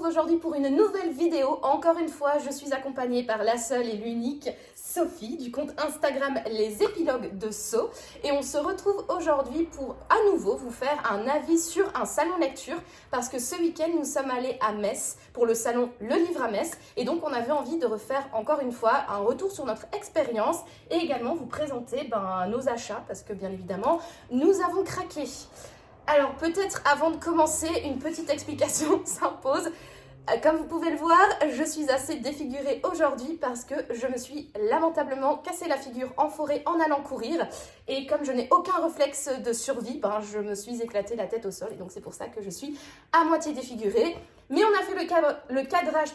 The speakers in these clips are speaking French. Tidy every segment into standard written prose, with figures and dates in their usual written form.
aujourd'hui pour une nouvelle vidéo. Encore une fois, je suis accompagnée par la seule et l'unique Sophie du compte Instagram Les Épilogues de So. Et on se retrouve aujourd'hui pour à nouveau vous faire un avis sur un salon lecture parce que ce week-end nous sommes allés à Metz pour le salon Le Livre à Metz. Et donc on avait envie de refaire encore une fois un retour sur notre expérience et également vous présenter nos achats parce que bien évidemment nous avons craqué. Alors peut-être avant de commencer, une petite explication s'impose. Comme vous pouvez le voir, je suis assez défigurée aujourd'hui parce que je me suis lamentablement cassé la figure en forêt en allant courir. Et comme je n'ai aucun réflexe de survie, je me suis éclaté la tête au sol. Et donc c'est pour ça que je suis à moitié défigurée. Mais on a fait le cadrage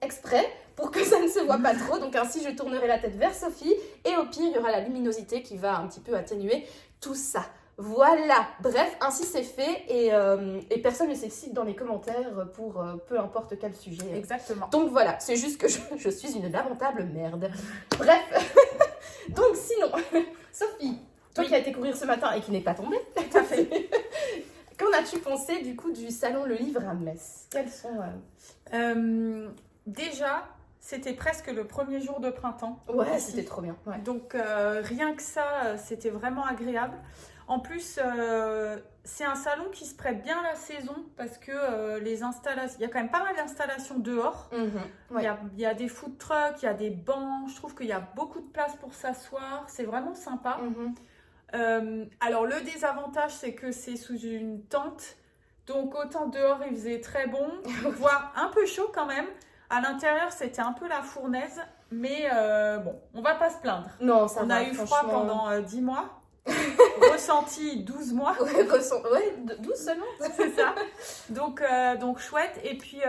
exprès pour que ça ne se voit pas trop. Donc ainsi, je tournerai la tête vers Sophie. Et au pire, il y aura la luminosité qui va un petit peu atténuer tout ça. Voilà, bref, ainsi c'est fait et personne ne s'excite dans les commentaires pour peu importe quel sujet. Exactement. Donc voilà, c'est juste que je suis une lamentable merde. Bref, donc sinon, Sophie, toi qui as été courir ce matin et qui n'est pas tombée, Tout à fait. qu'en as-tu pensé du coup du salon Le Livre à Metz? Quels sont... Déjà, c'était presque le premier jour de printemps. Ouais, c'était trop bien. Ouais. Donc rien que ça, c'était vraiment agréable. En plus, c'est un salon qui se prête bien à la saison parce que les installations, il y a quand même pas mal d'installations dehors. Ouais. Il y a des food trucks, il y a des bancs. Je trouve qu'il y a beaucoup de place pour s'asseoir. C'est vraiment sympa. Alors le désavantage, c'est que c'est sous une tente. Donc autant dehors, il faisait très bon, voire un peu chaud quand même. À l'intérieur, c'était un peu la fournaise. Mais bon, on va pas se plaindre. Non, ça On va, a eu froid pendant 10 mois. Ressenti 12 mois. Ouais, 12 seulement. C'est ça. Donc chouette. Et puis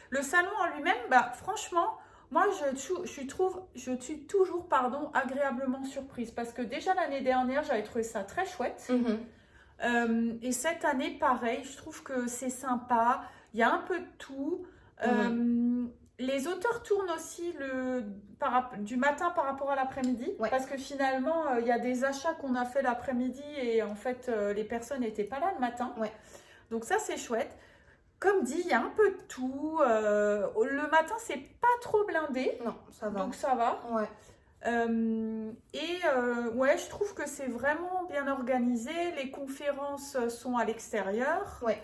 le salon en lui-même, franchement, moi je suis toujours agréablement surprise parce que déjà l'année dernière, j'avais trouvé ça très chouette. Et cette année, pareil, je trouve que c'est sympa. Il y a un peu de tout. Les auteurs tournent aussi du matin par rapport à l'après-midi parce que finalement, il y a des achats qu'on a fait l'après-midi et en fait, les personnes n'étaient pas là le matin. Donc ça, c'est chouette. Comme dit, il y a un peu de tout. Le matin, c'est pas trop blindé. Non, ça va. Donc ça va. Ouais. Je trouve que c'est vraiment bien organisé. Les conférences sont à l'extérieur. Ouais.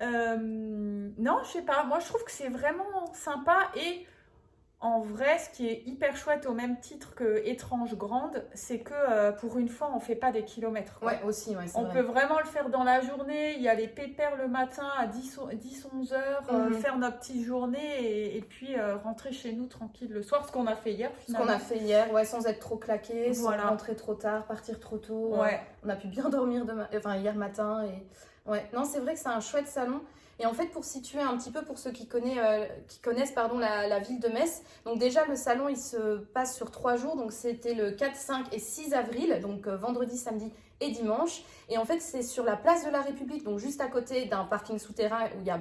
Non, je sais pas. Moi, je trouve que c'est vraiment sympa. Et en vrai, ce qui est hyper chouette au même titre que Étrange Grande, c'est que pour une fois, on fait pas des kilomètres. Ouais, aussi, ouais, on peut vraiment le faire dans la journée. Il y a les pépères le matin à 10-11 heures, faire notre petite journée et puis rentrer chez nous tranquille le soir. Ce qu'on a fait hier, finalement. Ce qu'on a fait hier, sans être trop claqué, sans rentrer trop tard, partir trop tôt. On a pu bien dormir hier matin. Non, c'est vrai que c'est un chouette salon. Et en fait, pour situer un petit peu pour ceux qui connaissent la ville de Metz, donc déjà le salon il se passe sur 3 jours, donc c'était le 4, 5 et 6 avril, donc vendredi, samedi et dimanche. Et en fait, c'est sur la place de la République, donc juste à côté d'un parking souterrain où il y a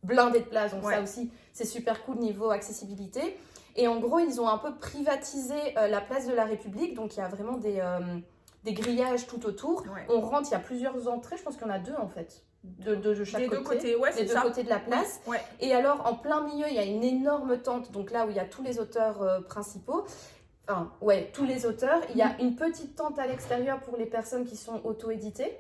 blindé de place, donc ça aussi c'est super cool niveau accessibilité. Et en gros, ils ont un peu privatisé la place de la République, donc il y a vraiment des grillages tout autour. On rentre, il y a plusieurs entrées, je pense qu'il y en a 2 en fait. De chaque côté, des deux côtés de la place. Et alors, en plein milieu, il y a une énorme tente, donc là où il y a tous les auteurs principaux. Tous les auteurs. Il y a une petite tente à l'extérieur pour les personnes qui sont auto-éditées.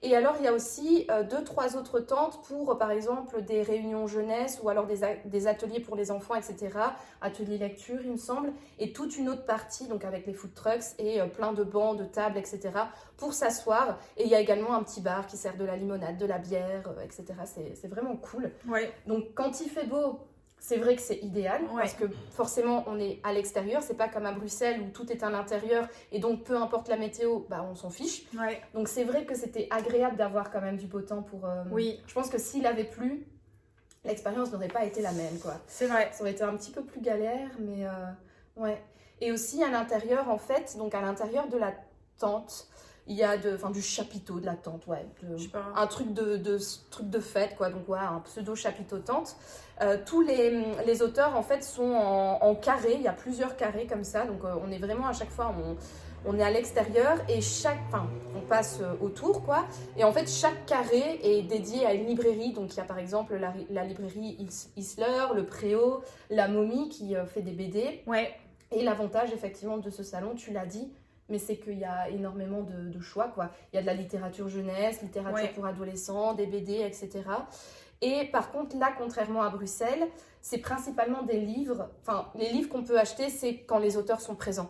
Et alors, il y a aussi 2-3 autres tentes pour, par exemple, des réunions jeunesse ou alors des ateliers pour les enfants, etc. Ateliers lecture, il me semble. Et toute une autre partie, donc avec les food trucks et plein de bancs, de tables, etc. pour s'asseoir. Et il y a également un petit bar qui sert de la limonade, de la bière, etc. C'est vraiment cool. Donc, quand il fait beau, c'est vrai que c'est idéal parce que forcément on est à l'extérieur, c'est pas comme à Bruxelles où tout est à l'intérieur et donc peu importe la météo, on s'en fiche. Donc c'est vrai que c'était agréable d'avoir quand même du beau temps pour... Je pense que s'il avait plu, l'expérience n'aurait pas été la même, quoi. C'est vrai. Ça aurait été un petit peu plus galère, mais Et aussi à l'intérieur, en fait, donc à l'intérieur de la tente, il y a du chapiteau de la tente, un truc de fête, quoi. Donc un pseudo chapiteau tente. Tous les auteurs en fait sont en carré, il y a plusieurs carrés comme ça, donc on est vraiment à chaque fois on est à l'extérieur et on passe autour, quoi. Et en fait, chaque carré est dédié à une librairie. Donc, il y a par exemple la librairie Isler, le Préau, la Momie qui fait des BD. Ouais. Et l'avantage, effectivement, de ce salon, tu l'as dit, mais c'est qu'il y a énormément de choix, quoi. Il y a de la littérature jeunesse, littérature pour adolescents, des BD, etc. Et par contre, là, contrairement à Bruxelles, c'est principalement des livres. Enfin, les livres qu'on peut acheter, c'est quand les auteurs sont présents.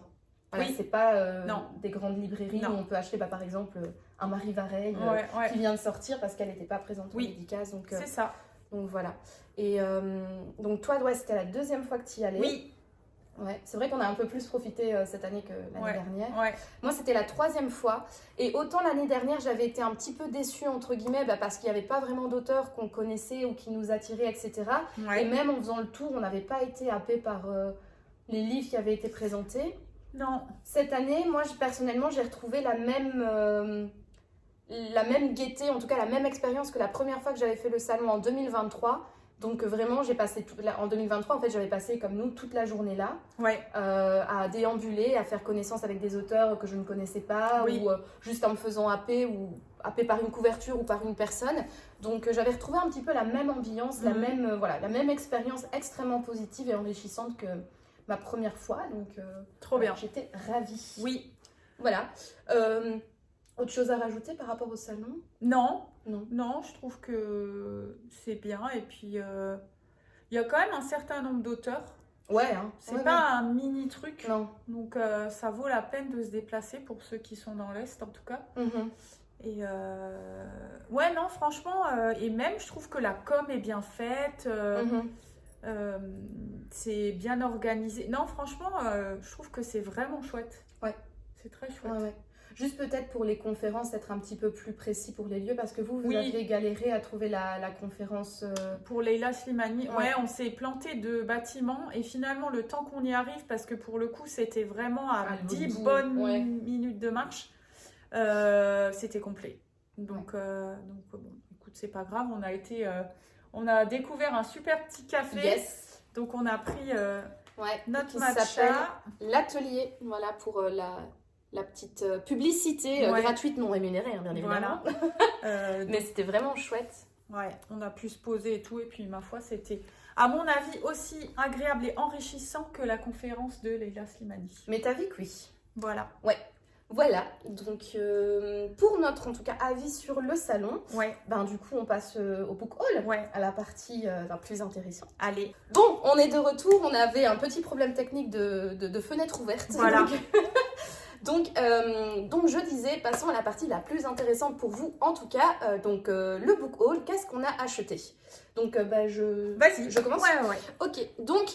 Voilà, c'est pas des grandes librairies où on peut acheter, par exemple, un Marie Vareille qui vient de sortir parce qu'elle n'était pas présente en dédicace. Donc, c'est ça. Donc voilà. Et donc toi, c'était la deuxième fois que tu y allais. Oui. Ouais, c'est vrai qu'on a un peu plus profité cette année que l'année dernière. Ouais. Moi, c'était la 3e fois. Et autant l'année dernière, j'avais été un petit peu déçue, entre guillemets, parce qu'il n'y avait pas vraiment d'auteurs qu'on connaissait ou qui nous attiraient, etc. Ouais. Et même en faisant le tour, on n'avait pas été happé par les livres qui avaient été présentés. Non. Cette année, moi, personnellement, j'ai retrouvé la même gaieté, en tout cas la même expérience que la première fois que j'avais fait le salon en 2023. Donc vraiment, j'ai passé en 2023, en fait, j'avais passé comme nous toute la journée là, à déambuler, à faire connaissance avec des auteurs que je ne connaissais pas, ou juste en me faisant happer par une couverture ou par une personne. Donc j'avais retrouvé un petit peu la même ambiance, la même expérience extrêmement positive et enrichissante que ma première fois. Donc trop bien. J'étais ravie. Oui. Voilà. Autre chose à rajouter par rapport au salon ? Non, je trouve que c'est bien. Et puis, il y a quand même un certain nombre d'auteurs. Ouais. C'est pas un mini truc. Non. Donc, ça vaut la peine de se déplacer pour ceux qui sont dans l'Est, en tout cas. Et non, franchement, et même, je trouve que la com est bien faite. C'est bien organisé. Non, franchement, je trouve que c'est vraiment chouette. Ouais. C'est très chouette. Ouais. Juste peut-être pour les conférences, être un petit peu plus précis pour les lieux, parce que vous aviez galéré à trouver la conférence... Pour Leila Slimani, on s'est planté de bâtiments et finalement le temps qu'on y arrive, parce que pour le coup c'était vraiment à 10 bonnes minutes de marche, c'était complet. Donc bon, écoute, c'est pas grave, on a découvert un super petit café, donc on a pris notre matcha. L'atelier, voilà, pour la petite publicité gratuite, non rémunérée, bien évidemment. Voilà. Mais c'était vraiment chouette. Ouais, on a pu se poser et tout. Et puis, ma foi, c'était, à mon avis, aussi agréable et enrichissant que la conférence de Leila Slimani. Mais t'as vu que oui. Voilà. Ouais. Voilà, donc pour notre en tout cas avis sur le salon, du coup on passe au book haul, à la partie plus intéressante. Allez. Bon, on est de retour, on avait un petit problème technique de fenêtre ouverte. Voilà. Donc, je disais, passons à la partie la plus intéressante pour vous, en tout cas, le book haul, qu'est-ce qu'on a acheté ? Donc, je commence. Ouais. Ok, donc,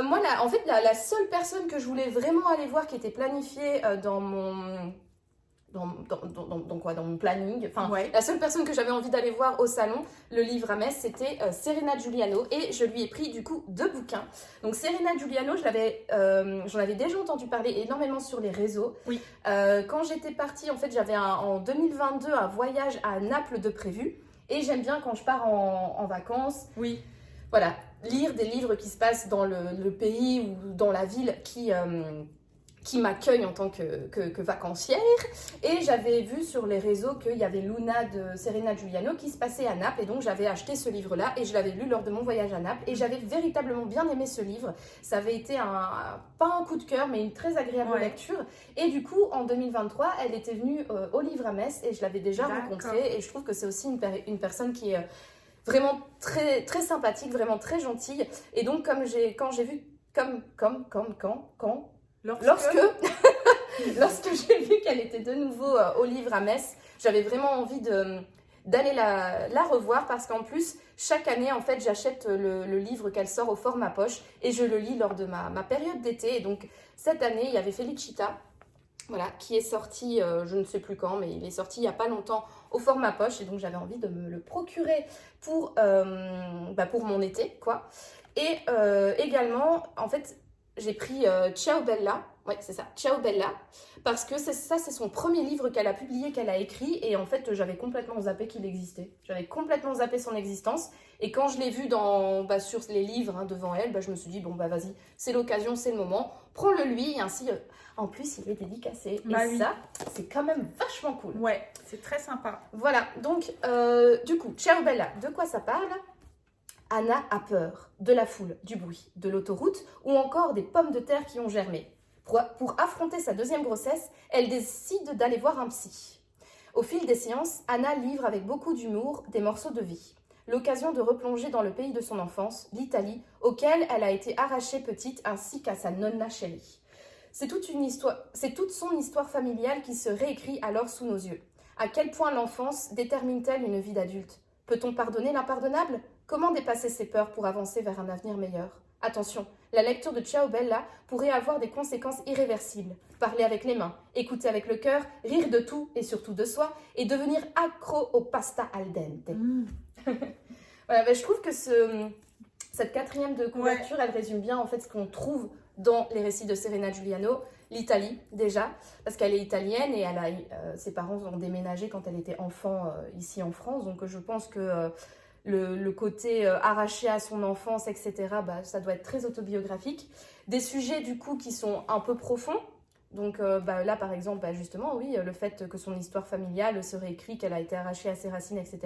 moi, en fait, la seule personne que je voulais vraiment aller voir, qui était planifiée dans mon planning, la seule personne que j'avais envie d'aller voir au salon, le livre à Metz, c'était Serena Giuliano, et je lui ai pris du coup 2 bouquins. Donc Serena Giuliano, j'en avais déjà entendu parler énormément sur les réseaux. Quand j'étais partie, en fait, j'avais en 2022 un voyage à Naples de prévu, et j'aime bien quand je pars en vacances. Voilà, lire des livres qui se passent dans le pays ou dans la ville qui m'accueille en tant que vacancière. Et j'avais vu sur les réseaux qu'il y avait Luna de Serena Giuliano qui se passait à Naples. Et donc, j'avais acheté ce livre-là et je l'avais lu lors de mon voyage à Naples. Et j'avais véritablement bien aimé ce livre. Ça avait été pas un coup de cœur, mais une très agréable lecture. Et du coup, en 2023, elle était venue au livre à Metz et je l'avais déjà rencontrée. Et je trouve que c'est aussi une personne qui est vraiment très, très sympathique, vraiment très gentille. Et donc, quand j'ai vu... Lorsque j'ai vu qu'elle était de nouveau au livre à Metz, j'avais vraiment envie d'aller la revoir parce qu'en plus, chaque année, en fait, j'achète le livre qu'elle sort au format poche et je le lis lors de ma période d'été. Et donc, cette année, il y avait Felicita, qui est sorti, je ne sais plus quand, mais il est sorti il n'y a pas longtemps au format poche. Et donc, j'avais envie de me le procurer pour mon été, quoi. Et également, en fait, j'ai pris Ciao Bella, ouais c'est ça, Ciao Bella, parce que c'est son premier livre qu'elle a publié, qu'elle a écrit, et en fait j'avais complètement zappé qu'il existait. J'avais complètement zappé son existence, et quand je l'ai vu sur les livres devant elle, je me suis dit bon vas-y, c'est l'occasion, c'est le moment, prends-le lui, et ainsi en plus il est dédicacé, et ça c'est quand même vachement cool. Ouais, c'est très sympa. Voilà, donc du coup, Ciao Bella, de quoi ça parle ? Anna a peur de la foule, du bruit, de l'autoroute ou encore des pommes de terre qui ont germé. Pour affronter sa deuxième grossesse, elle décide d'aller voir un psy. Au fil des séances, Anna livre avec beaucoup d'humour des morceaux de vie. L'occasion de replonger dans le pays de son enfance, l'Italie, auquel elle a été arrachée petite ainsi qu'à sa nonna chérie. C'est toute son histoire familiale qui se réécrit alors sous nos yeux. À quel point l'enfance détermine-t-elle une vie d'adulte ? Peut-on pardonner l'impardonnable ? Comment dépasser ses peurs pour avancer vers un avenir meilleur ? Attention, la lecture de Ciao Bella pourrait avoir des conséquences irréversibles. Parler avec les mains, écouter avec le cœur, rire de tout et surtout de soi, et devenir accro au pasta al dente. Voilà, je trouve que cette quatrième de couverture, elle résume bien en fait ce qu'on trouve dans les récits de Serena Giuliano. L'Italie déjà, parce qu'elle est italienne et ses parents ont déménagé quand elle était enfant ici en France, donc je pense que le côté arraché à son enfance, etc., ça doit être très autobiographique. Des sujets du coup qui sont un peu profonds, donc là par exemple, justement, oui, le fait que son histoire familiale se réécrit, qu'elle a été arrachée à ses racines, etc.,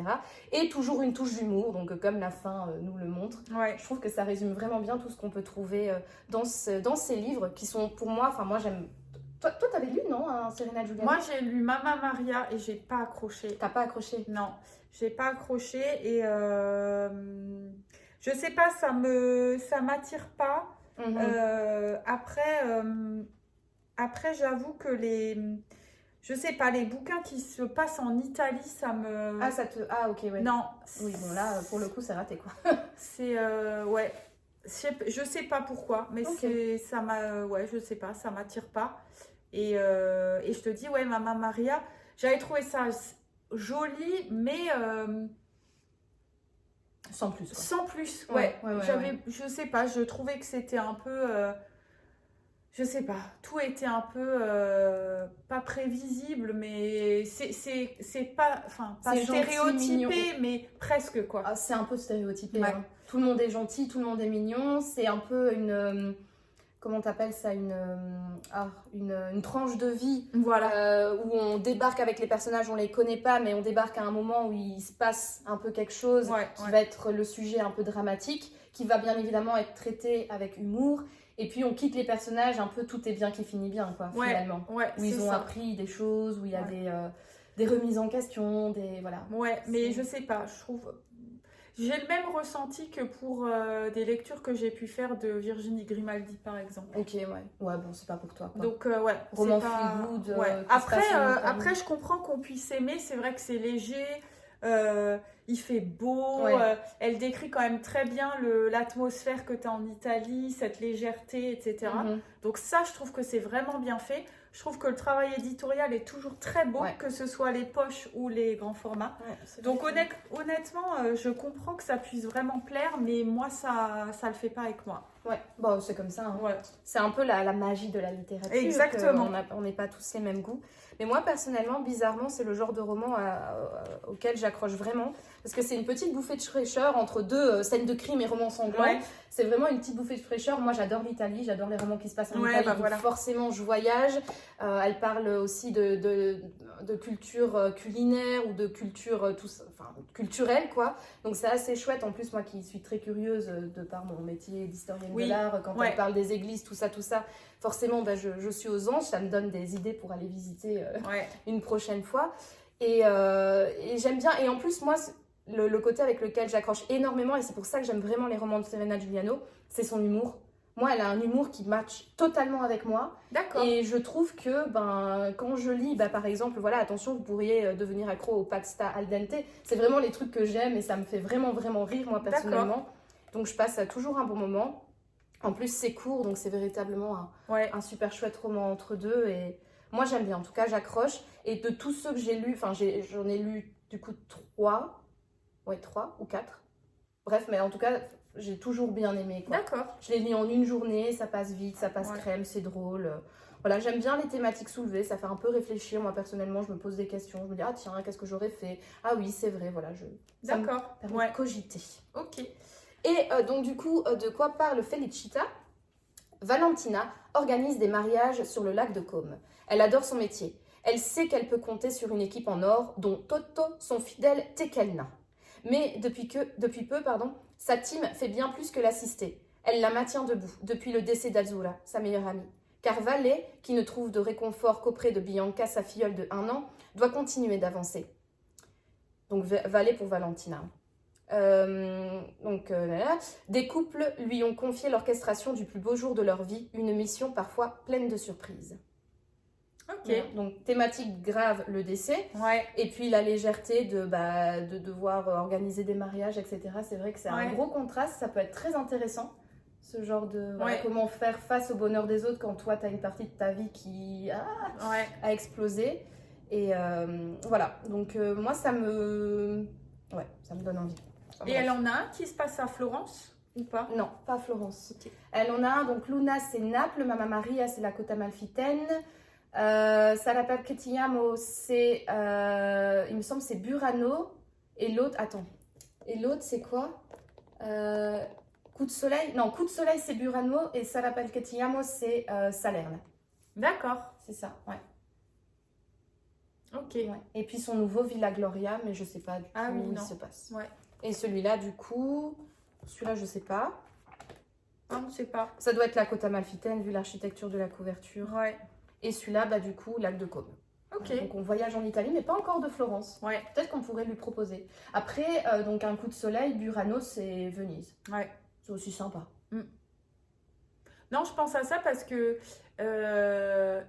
et toujours une touche d'humour, donc comme la fin nous le montre. Ouais. Je trouve que ça résume vraiment bien tout ce qu'on peut trouver dans ces livres qui sont pour moi, moi j'aime... Toi t'avais lu, non, Serena Giuliano ? Moi j'ai lu Mamma Maria et j'ai pas accroché. T'as pas accroché ? Non, j'ai pas accroché et je sais pas, ça m'attire pas. Après j'avoue que je sais pas, les bouquins qui se passent en Italie, ça me... Ah, ok, ouais. Non. Oui, bon, là, pour le coup, c'est raté, quoi. C'est... ouais. Je sais pas pourquoi, mais ça m'a... ouais, je sais pas, ça m'attire pas. Et je te dis, ouais, Mamma Maria, j'avais trouvé ça joli, mais... sans plus, quoi. Sans plus, ouais. Je sais pas, je trouvais que c'était un peu... je sais pas, tout était un peu pas prévisible, mais c'est pas, pas stéréotypé, mais presque quoi. Ah, c'est un peu stéréotypé. Ouais. Tout le monde est gentil, tout le monde est mignon. C'est un peu une comment t'appelles ça, une tranche de vie. Voilà. Où on débarque avec les personnages, on les connaît pas, mais on débarque à un moment où il se passe un peu quelque chose qui va être le sujet un peu dramatique, qui va bien évidemment être traité avec humour. Et puis on quitte les personnages, un peu tout est bien qui finit bien, quoi, finalement. Ouais, où ils ont appris des choses, où il y a des remises en question, voilà. Ouais, mais je sais pas, je trouve... J'ai le même ressenti que pour des lectures que j'ai pu faire de Virginie Grimaldi, par exemple. Ok, ouais. Ouais, bon, c'est pas pour toi, quoi. Donc, ouais. Roman feel good. Après, je comprends qu'on puisse aimer, c'est vrai que c'est léger... il fait beau, elle décrit quand même très bien l'atmosphère que tu as en Italie, cette légèreté, etc. Donc ça, je trouve que c'est vraiment bien fait. Je trouve que le travail éditorial est toujours très beau, que ce soit les poches ou les grands formats. Donc honnêtement, je comprends que ça puisse vraiment plaire, mais moi, ça le fait pas avec moi. Ouais, bon, c'est comme ça. Hein. Ouais. C'est un peu la magie de la littérature. Exactement. On n'est pas tous les mêmes goûts. Mais moi, personnellement, bizarrement, c'est le genre de roman auquel j'accroche vraiment. Parce que c'est une petite bouffée de fraîcheur entre deux scènes de crime et romans sanglants. Ouais. C'est vraiment une petite bouffée de fraîcheur. Moi, j'adore l'Italie. J'adore les romans qui se passent en Italie. Donc forcément, je voyage. Elle parle aussi de culture culinaire ou de culture culturelle, quoi. Donc, c'est assez chouette. En plus, moi qui suis très curieuse de par mon métier d'historienne de l'art, quand elle parle des églises, tout ça, forcément, je suis aux anges. Ça me donne des idées pour aller visiter une prochaine fois. Et j'aime bien. Et en plus, moi, le côté avec lequel j'accroche énormément, et c'est pour ça que j'aime vraiment les romans de Serena Giuliano, c'est son humour. Moi, elle a un humour qui match totalement avec moi. D'accord. Et je trouve que quand je lis, par exemple, voilà, attention, vous pourriez devenir accro au pasta al dente. C'est vraiment les trucs que j'aime et ça me fait vraiment, vraiment rire, moi, personnellement. Donc, je passe toujours un bon moment. En plus, c'est court, donc c'est véritablement un super chouette roman entre deux. Et moi, j'aime bien. En tout cas, j'accroche. Et de tous ceux que j'ai lus, j'en ai lu du coup 3 ou 4. Bref, mais en tout cas, j'ai toujours bien aimé, quoi. D'accord. Je les lis en une journée, ça passe vite, ça passe crème, c'est drôle. Voilà, j'aime bien les thématiques soulevées, ça fait un peu réfléchir. Moi, personnellement, je me pose des questions. Je me dis, ah tiens, qu'est-ce que j'aurais fait? Ah oui, c'est vrai, voilà. D'accord. Ça me permet de cogiter. Ok. Et donc, du coup, de quoi parle Felicita? Valentina organise des mariages sur le lac de Côme. Elle adore son métier. Elle sait qu'elle peut compter sur une équipe en or, dont Toto, son fidèle Tekelna. Mais depuis peu, sa team fait bien plus que l'assister. Elle la maintient debout, depuis le décès d'Azura, sa meilleure amie. Car Valet, qui ne trouve de réconfort qu'auprès de Bianca, sa filleule de 1 an, doit continuer d'avancer. Donc Valet pour Valentina. Des couples lui ont confié l'orchestration du plus beau jour de leur vie, une mission parfois pleine de surprises. Ok. Voilà. Donc thématique grave, le décès, et puis la légèreté de devoir organiser des mariages, etc. C'est vrai que c'est un gros contraste, ça peut être très intéressant, ce genre de comment faire face au bonheur des autres quand toi tu as une partie de ta vie qui a explosé. Et voilà, donc moi ça me donne envie. Et elle en a un qui se passe à Florence ou pas? Non, pas à Florence. Okay. Elle en a un, donc Luna c'est Naples, Mamma Maria c'est la Côte Amalfitaine, Sarapa Ketiyamo c'est, il me semble c'est Burano, et l'autre c'est quoi? Coup de soleil, non, Coup de soleil c'est Burano et Sarapa Ketiyamo c'est Salerne. D'accord. C'est ça, ouais. Ok. Ouais. Et puis son nouveau Villa Gloria, mais je sais pas du tout où il se passe. Ouais. Et celui-là, du coup, je sais pas. Ah, on sait pas. Ça doit être la Côte Amalfitaine, vu l'architecture de la couverture. Ouais. Et celui-là, du coup, lac de Côme. Ok. Donc on voyage en Italie, mais pas encore de Florence. Ouais. Peut-être qu'on pourrait lui proposer. Après, donc un coup de soleil, Burano, c'est Venise. Ouais. C'est aussi sympa. Non, je pense à ça parce que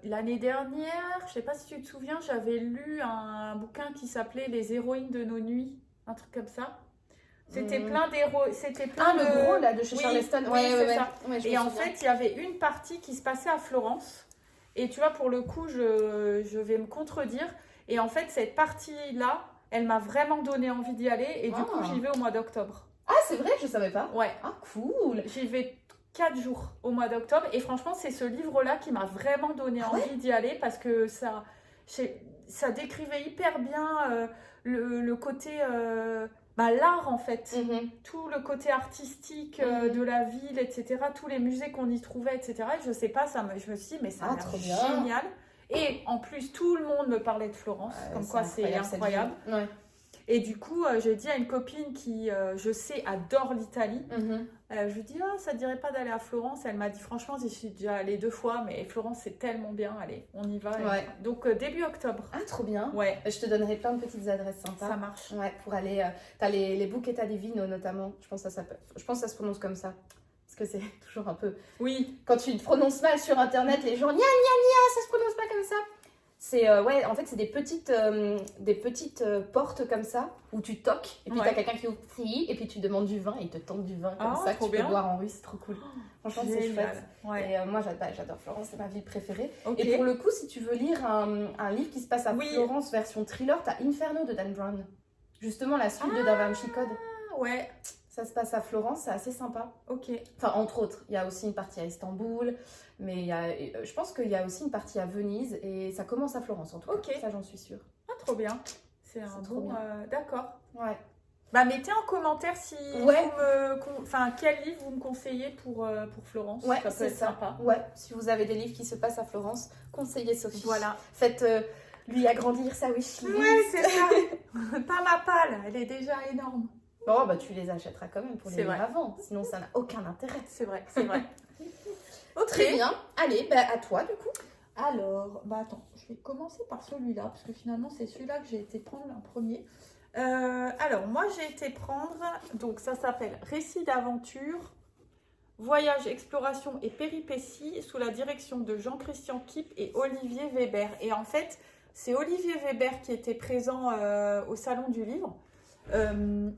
l'année dernière, je sais pas si tu te souviens, j'avais lu un bouquin qui s'appelait Les héroïnes de nos nuits, un truc comme ça. C'était plein d'héros, c'était plein le gros là de chez Charleston. Oui, c'est ça. Et en fait, il y avait une partie qui se passait à Florence. Et tu vois, pour le coup, je vais me contredire. Et en fait, cette partie-là, elle m'a vraiment donné envie d'y aller. Et du coup, j'y vais au mois d'octobre. Ah, c'est vrai, je savais pas. Ouais. Ah, cool. J'y vais 4 jours au mois d'octobre. Et franchement, c'est ce livre-là qui m'a vraiment donné envie d'y aller parce que ça décrivait hyper bien le côté... l'art en fait, tout le côté artistique de la ville, etc., tous les musées qu'on y trouvait, etc. Et je sais pas, je me suis dit, mais ça a l'air génial. Et en plus, tout le monde me parlait de Florence, comme quoi c'est incroyable. Ouais. Et du coup, j'ai dit à une copine qui, je sais, adore l'Italie, je lui dis, ça ne dirait pas d'aller à Florence? Elle m'a dit, franchement, j'y suis déjà allée 2 fois, mais Florence, c'est tellement bien, allez, on y va. Ouais. Donc, début octobre. Ah, trop bien. Ouais. Je te donnerai plein de petites adresses sympas. Ça marche. Ouais, pour aller... t'as les Bucchetta di Vino, notamment. Je pense que ça se prononce comme ça. Parce que c'est toujours un peu... Oui. Quand tu te prononces mal sur Internet, les gens... Nia, nia, nia, ça se prononce pas comme ça. C'est en fait c'est des petites portes comme ça où tu toques et puis t'as quelqu'un qui ouvre et puis tu demandes du vin et il te tend du vin comme ça que tu peux boire en russe, c'est trop cool. Franchement c'est chouette. Ouais. Et moi j'adore Florence, c'est ma ville préférée. Okay. Et pour le coup, si tu veux lire un livre qui se passe à Florence version thriller, t'as Inferno de Dan Brown. Justement la suite de Da Vinci Code. Ouais. Ça se passe à Florence, c'est assez sympa. Ok. Enfin, entre autres, il y a aussi une partie à Istanbul, mais je pense qu'il y a aussi une partie à Venise et ça commence à Florence en tout cas. Ça, j'en suis sûre. Ah, trop bien. C'est un bon... D'accord. Ouais. Mettez en commentaire si quel livre vous me conseillez pour Florence. Ouais, ça peut être sympa. Ouais, si vous avez des livres qui se passent à Florence, conseillez Sophie. Voilà. Faites lui agrandir sa wishlist. Ouais, c'est ça. Pas ma palle, elle est déjà énorme. Bon, tu les achèteras quand même pour les lire avant, sinon ça n'a aucun intérêt. C'est vrai, c'est vrai. Okay. Très bien. Allez, à toi du coup. Alors, attends, je vais commencer par celui-là, parce que finalement c'est celui-là que j'ai été prendre en premier. Alors, moi j'ai été prendre, donc ça s'appelle Récits d'aventure, voyage, exploration et péripéties sous la direction de Jean-Christian Kipp et Olivier Weber. Et en fait, c'est Olivier Weber qui était présent au Salon du Livre.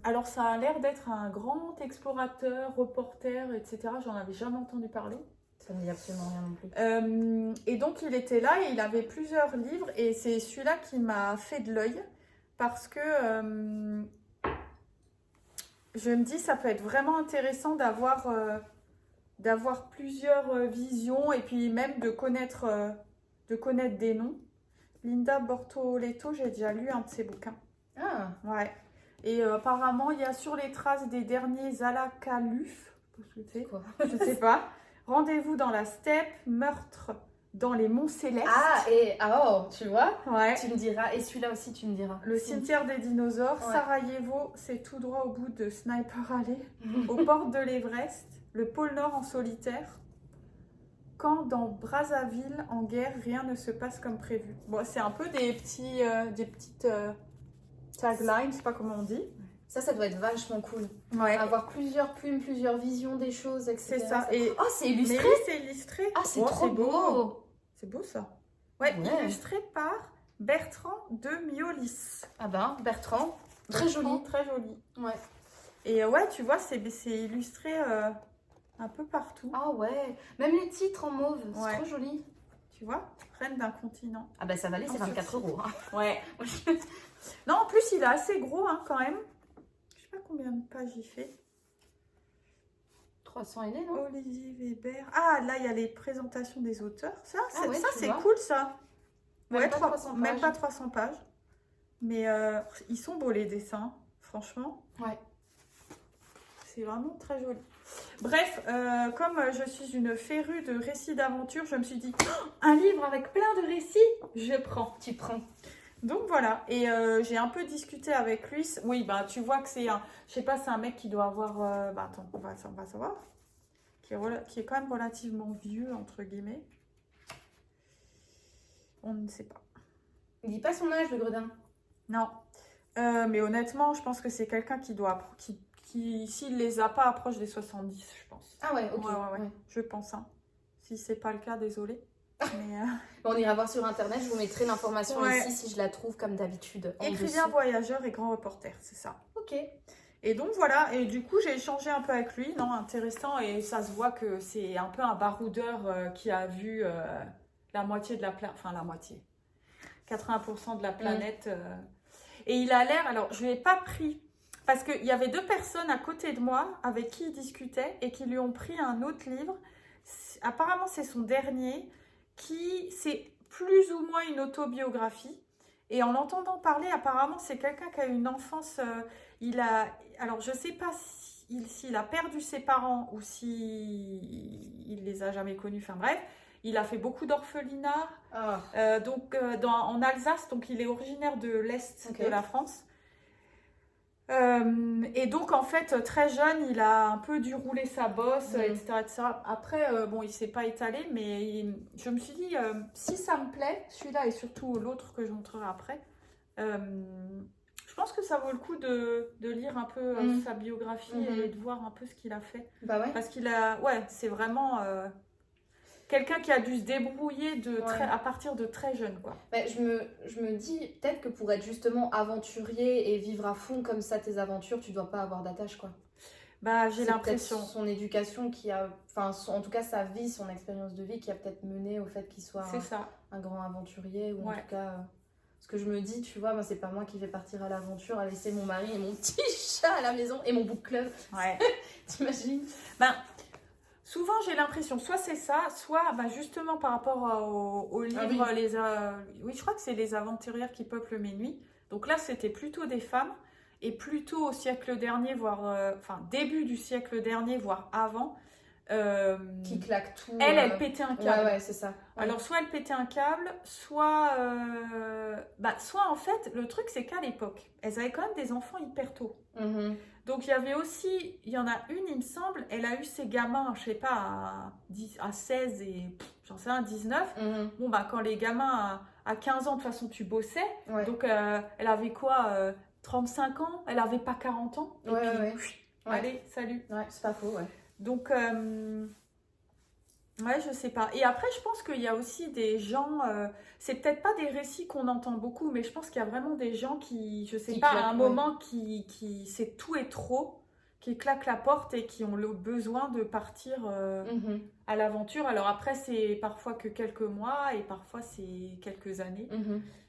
Alors ça a l'air d'être un grand explorateur, reporter, etc. J'en avais jamais entendu parler. Ça ne dit absolument rien non plus. Et donc il était là et il avait plusieurs livres et c'est celui-là qui m'a fait de l'œil parce que je me dis, ça peut être vraiment intéressant d'avoir plusieurs visions et puis même de connaître des noms. Linda Bortoletto, j'ai déjà lu un de ses bouquins. Ah. Ouais. Et apparemment, il y a sur les traces des derniers Alacaluf. C'est quoi? Je sais pas. Rendez-vous dans la steppe, meurtre dans les monts célestes. Tu vois? Ouais. Tu me diras. Et celui-là aussi, tu me diras. Le cimetière des dinosaures. Ouais. Sarajevo, c'est tout droit au bout de Sniper Alley. Aux portes de l'Everest. Le pôle Nord en solitaire. Quand dans Brazzaville, en guerre, rien ne se passe comme prévu. Bon, c'est un peu des petites taglines, je sais pas comment on dit. Ça doit être vachement cool. Ouais. Avoir plusieurs plumes, plusieurs visions des choses, etc. C'est ça. Et... Oh, c'est illustré. Mais oui, c'est illustré. Ah, c'est trop beau. C'est beau ça. Ouais, illustré par Bertrand de Miolis. Ah ben, Bertrand. Très joli. Très joli. Ouais. Et ouais, tu vois, c'est illustré un peu partout. Ah ouais. Même les titres en mauve, c'est trop joli. Tu vois, Reine d'un continent. Ah ben ça valait, c'est 24 €. Hein. Ouais. Non, en plus, il est assez gros hein, quand même. Je sais pas combien de pages il fait. 300 aînés, non? Olivier Weber. Ah, là, il y a les présentations des auteurs. Ça, c'est vois. cool, ça. Même pas 300 pages. Même pas 300 pages. Mais ils sont beaux, les dessins. Franchement. Ouais. C'est vraiment très joli. Bref, comme je suis une férue de récits d'aventure, je me suis dit, un livre avec plein de récits, je prends. Tu prends. Donc voilà, et j'ai un peu discuté avec lui. Oui, bah tu vois que c'est un, je sais pas, c'est un mec qui doit avoir, attends, on va savoir, qui est quand même relativement vieux, entre guillemets. On ne sait pas. Il dit pas son âge, le gredin. Non, mais honnêtement, je pense que c'est quelqu'un qui s'il les a pas, approche des 70, je pense. Ah ouais, ok. Ouais. Je pense, hein. Si c'est pas le cas, désolé. Mais on ira voir sur internet, je vous mettrai l'information ici si je la trouve comme d'habitude. Écrivain, voyageur et grand reporter, c'est ça. Ok. Et donc voilà, et du coup j'ai échangé un peu avec lui, non, intéressant, et ça se voit que c'est un peu un baroudeur qui a vu la moitié de la planète, enfin la moitié, 80% de la planète. Et il a l'air, alors je ne l'ai pas pris, parce qu'il y avait 2 personnes à côté de moi avec qui il discutait et qui lui ont pris un autre livre. Apparemment c'est son dernier, c'est plus ou moins une autobiographie. Et en l'entendant parler, apparemment, c'est quelqu'un qui a eu une enfance. Alors, je ne sais pas s'il a perdu ses parents ou s'il les a jamais connus. Enfin bref, il a fait beaucoup d'orphelinats. En Alsace, donc il est originaire de l'Est de la France. Et donc en fait très jeune il a un peu dû rouler sa bosse, etc. Après bon il s'est pas étalé, mais je me suis dit si ça me plaît, celui-là et surtout l'autre que je montrerai après, je pense que ça vaut le coup de lire un peu sa biographie et de voir un peu ce qu'il a fait. Bah ouais. Parce qu'il a, c'est vraiment quelqu'un qui a dû se débrouiller à partir de très jeune, quoi. Bah, je me dis, peut-être que pour être justement aventurier et vivre à fond comme ça tes aventures, tu dois pas avoir d'attache, quoi. Bah, j'ai l'impression. C'est son éducation qui a... Enfin, en tout cas, sa vie, son expérience de vie qui a peut-être mené au fait qu'il soit un grand aventurier. Ou en tout cas... ce que je me dis, tu vois, c'est pas moi qui vais partir à l'aventure, à laisser mon mari et mon petit chat à la maison et mon book club. Ouais. T'imagines? Souvent, j'ai l'impression, soit c'est ça, soit justement par rapport au livre, oui, je crois que c'est les aventurières qui peuplent mes nuits. Donc là, c'était plutôt des femmes, et plutôt au siècle dernier, voire début du siècle dernier, voire avant. Qui claque tout. Elle pétait un câble. Ouais, c'est ça. Ouais. Alors, soit elle pétait un câble, soit en fait, le truc, c'est qu'à l'époque, elles avaient quand même des enfants hyper tôt. Donc, il y en a une, il me semble, elle a eu ses gamins, je sais pas, à 16 et, j'en sais rien, 19. Bon, quand les gamins, à 15 ans, de toute façon, tu bossais. Ouais. Donc, elle avait quoi 35 ans, elle avait pas 40 ans. Et allez, salut. Ouais, c'est pas faux, ouais. Donc, je sais pas. Et après, je pense qu'il y a aussi des gens, c'est peut-être pas des récits qu'on entend beaucoup, mais je pense qu'il y a vraiment des gens qui, je sais pas, à un moment, qui c'est tout et trop, qui claquent la porte et qui ont le besoin de partir à l'aventure. Alors après, c'est parfois que quelques mois et parfois c'est quelques années.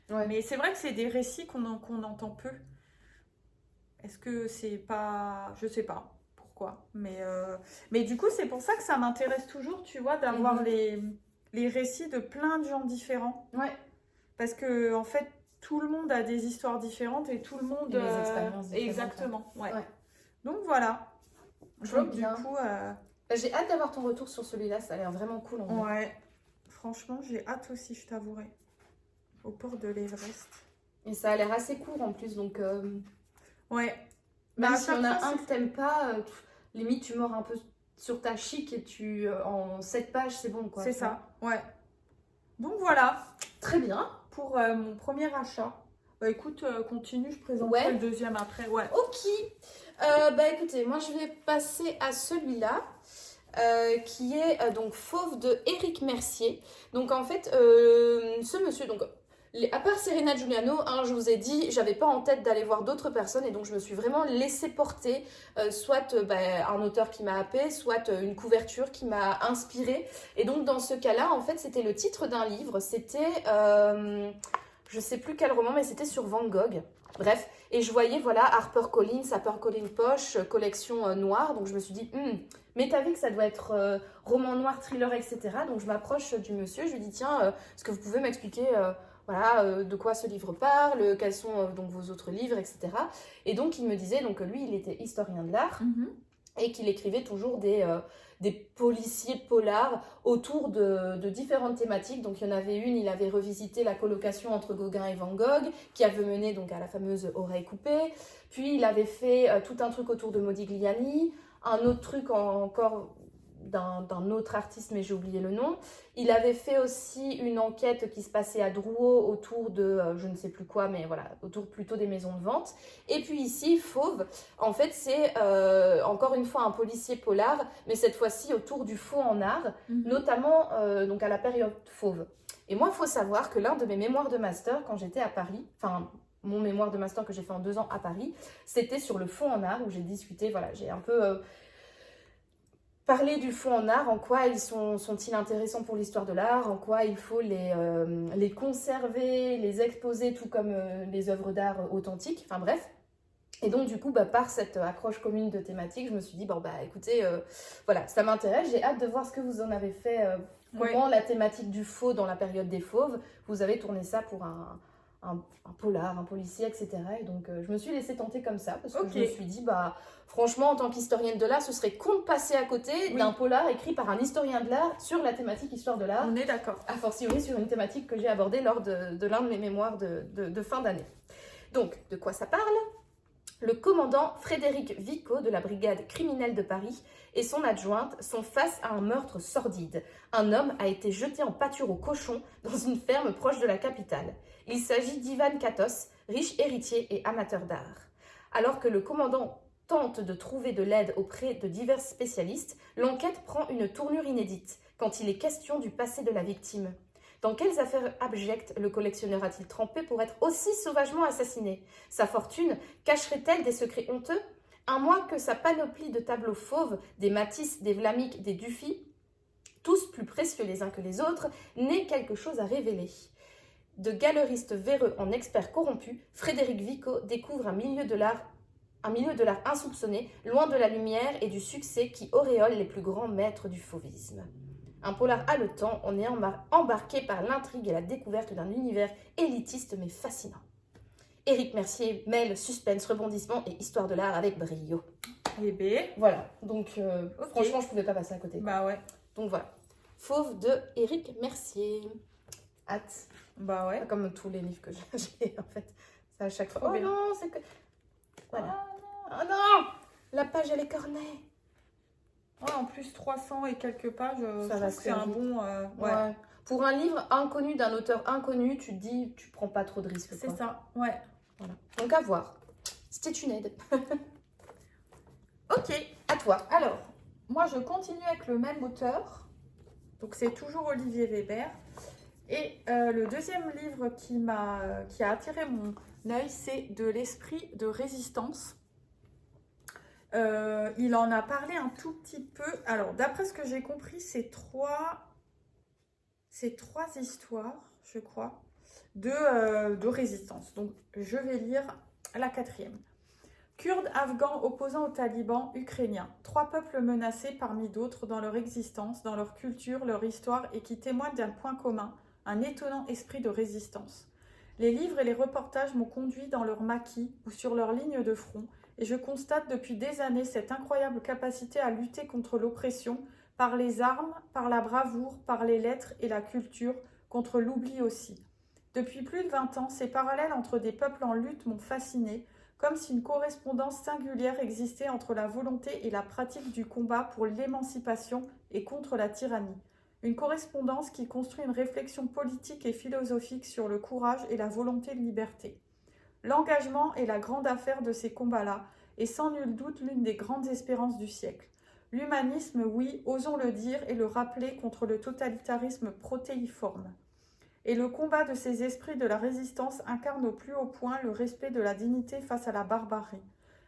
Mais c'est vrai que c'est des récits qu'on entend peu. Est-ce que c'est pas... Je sais pas pourquoi. Mais du coup, c'est pour ça que ça m'intéresse toujours, tu vois, d'avoir les récits de plein de gens différents. Ouais. Parce que, en fait, tout le monde a des histoires différentes et tout le monde... Et des expériences différentes. Exactement, ouais. Donc, voilà. Donc, du coup... J'ai hâte d'avoir ton retour sur celui-là, ça a l'air vraiment cool. Ouais. Franchement, j'ai hâte aussi, je t'avouerai. Au port de l'Everest. Et ça a l'air assez court en plus, donc... Ouais. Même si on a un que t'aimes pas, limite tu mords un peu sur ta chic et tu en 7 pages, c'est bon, quoi. C'est ça, ouais. Donc voilà. Très bien. Pour mon premier achat. Bah écoute, continue, je présenterai le deuxième après. Ouais. Ok. Bah écoutez, moi je vais passer à celui-là. Qui est donc Fauve de Éric Mercier. Donc en fait, ce monsieur, donc à part Serena Giuliano, hein, je vous ai dit, j'avais pas en tête d'aller voir d'autres personnes et donc je me suis vraiment laissée porter, soit un auteur qui m'a happée, soit une couverture qui m'a inspirée. Et donc dans ce cas-là, en fait, c'était le titre d'un livre, c'était, je sais plus quel roman, mais c'était sur Van Gogh. Bref, et je voyais, voilà, HarperCollins Poche, collection noire, donc je me suis dit, mais t'as vu que ça doit être roman noir, thriller, etc. Donc je m'approche du monsieur, je lui dis, tiens, est-ce que vous pouvez m'expliquer de quoi ce livre parle, quels sont donc vos autres livres, etc. Et donc il me disait donc, que lui, il était historien de l'art et qu'il écrivait toujours des policiers polars autour de différentes thématiques. Donc il y en avait une, il avait revisité la colocation entre Gauguin et Van Gogh, qui avait mené donc à la fameuse Oreille coupée. Puis il avait fait tout un truc autour de Modigliani, un autre truc encore d'un autre artiste, mais j'ai oublié le nom. Il avait fait aussi une enquête qui se passait à Drouot autour de, je ne sais plus quoi, mais voilà, autour plutôt des maisons de vente. Et puis ici, Fauve, en fait, c'est encore une fois un policier polar, mais cette fois-ci autour du faux en art, notamment donc à la période Fauve. Et moi, il faut savoir que l'un de mes mémoires de master, quand j'étais à Paris, enfin... mon mémoire de master que j'ai fait en 2 ans à Paris, c'était sur le faux en art où j'ai discuté, voilà, j'ai un peu parlé du faux en art, en quoi ils sont-ils intéressants pour l'histoire de l'art, en quoi il faut les conserver, les exposer, tout comme les œuvres d'art authentiques, enfin bref. Et donc du coup, par cette accroche commune de thématiques, je me suis dit, écoutez, voilà, ça m'intéresse, j'ai hâte de voir ce que vous en avez fait, comment la thématique du faux dans la période des fauves, vous avez tourné ça pour un polar, un policier, etc. Et donc, je me suis laissée tenter comme ça parce que je me suis dit, franchement, en tant qu'historienne de l'art, ce serait con de passer à côté d'un polar écrit par un historien de l'art sur la thématique histoire de l'art. On est d'accord. A fortiori sur une thématique que j'ai abordée lors de l'un de mes mémoires de fin d'année. Donc, de quoi ça parle ? Le commandant Frédéric Vico de la brigade criminelle de Paris et son adjointe sont face à un meurtre sordide. Un homme a été jeté en pâture aux cochons dans une ferme proche de la capitale. Il s'agit d'Ivan Katos, riche héritier et amateur d'art. Alors que le commandant tente de trouver de l'aide auprès de divers spécialistes, l'enquête prend une tournure inédite quand il est question du passé de la victime. Dans quelles affaires abjectes le collectionneur a-t-il trempé pour être aussi sauvagement assassiné ? Sa fortune cacherait-elle des secrets honteux ? À moins que sa panoplie de tableaux fauves, des Matisse, des Vlamic, des Dufy, tous plus précieux les uns que les autres, n'ait quelque chose à révéler. De galeriste véreux en expert corrompu, Frédéric Vico découvre un milieu de l'art insoupçonné, loin de la lumière et du succès qui auréole les plus grands maîtres du fauvisme. Un polar haletant, on est embarqué par l'intrigue et la découverte d'un univers élitiste mais fascinant. Éric Mercier mêle suspense, rebondissement et histoire de l'art avec brio. Et B. Voilà, donc franchement, je pouvais pas passer à côté. Bah ouais. Donc voilà, Fauve de Éric Mercier. Hâte. Bah ouais. Pas comme tous les livres que j'ai en fait. Ça à chaque fois. Oh non, c'est que... Voilà. Oh non, la page elle est cornée. Ouais, en plus 300 et quelques pages, ça va, c'est un bon... ouais. Pour un livre inconnu d'un auteur inconnu, tu te dis, tu prends pas trop de risques. C'est ça, ouais. Voilà. Donc à voir. C'était une aide. Ok, à toi. Alors, moi je continue avec le même auteur. Donc c'est toujours Olivier Weber. Et le deuxième livre qui a attiré mon œil, c'est De l'esprit de résistance. Il en a parlé un tout petit peu. Alors, d'après ce que j'ai compris, c'est trois histoires, je crois, de résistance. Donc, je vais lire la 4e. Kurdes, Afghans opposants aux talibans, Ukrainiens. 3 peuples menacés parmi d'autres dans leur existence, dans leur culture, leur histoire et qui témoignent d'un point commun, un étonnant esprit de résistance. Les livres et les reportages m'ont conduit dans leur maquis ou sur leur ligne de front et je constate depuis des années cette incroyable capacité à lutter contre l'oppression par les armes, par la bravoure, par les lettres et la culture, contre l'oubli aussi. Depuis plus de 20 ans, ces parallèles entre des peuples en lutte m'ont fasciné, comme si une correspondance singulière existait entre la volonté et la pratique du combat pour l'émancipation et contre la tyrannie. Une correspondance qui construit une réflexion politique et philosophique sur le courage et la volonté de liberté. L'engagement est la grande affaire de ces combats-là, et sans nul doute l'une des grandes espérances du siècle. L'humanisme, oui, osons le dire et le rappeler contre le totalitarisme protéiforme. Et le combat de ces esprits de la résistance incarne au plus haut point le respect de la dignité face à la barbarie.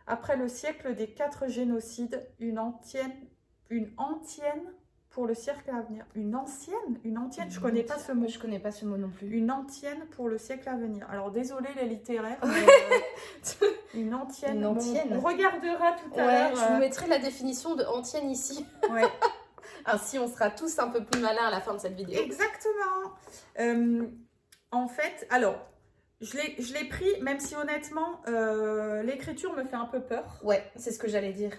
Après le siècle des 4 génocides, une antienne pour le siècle à venir. Une ancienne, je connais pas ce mot. Je connais pas ce mot non plus. Une antienne pour le siècle à venir. Alors désolé les littéraires, mais une antienne. Une antienne. Bon, on regardera tout à l'heure. Je vous mettrai la définition de antienne ici. Ouais. Ainsi, on sera tous un peu plus malins à la fin de cette vidéo. Exactement. En fait, alors, je l'ai pris, même si honnêtement, l'écriture me fait un peu peur. Ouais, c'est ce que j'allais dire.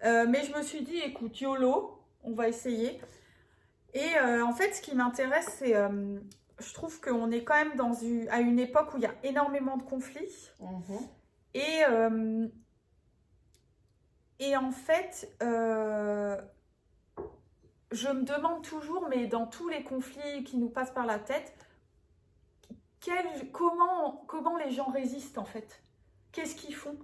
Mais je me suis dit, écoute, YOLO, on va essayer. Et en fait, ce qui m'intéresse, c'est, je trouve qu'on est quand même à une époque où il y a énormément de conflits. Et en fait, je me demande toujours, mais dans tous les conflits qui nous passent par la tête, comment les gens résistent en fait? Qu'est-ce qu'ils font?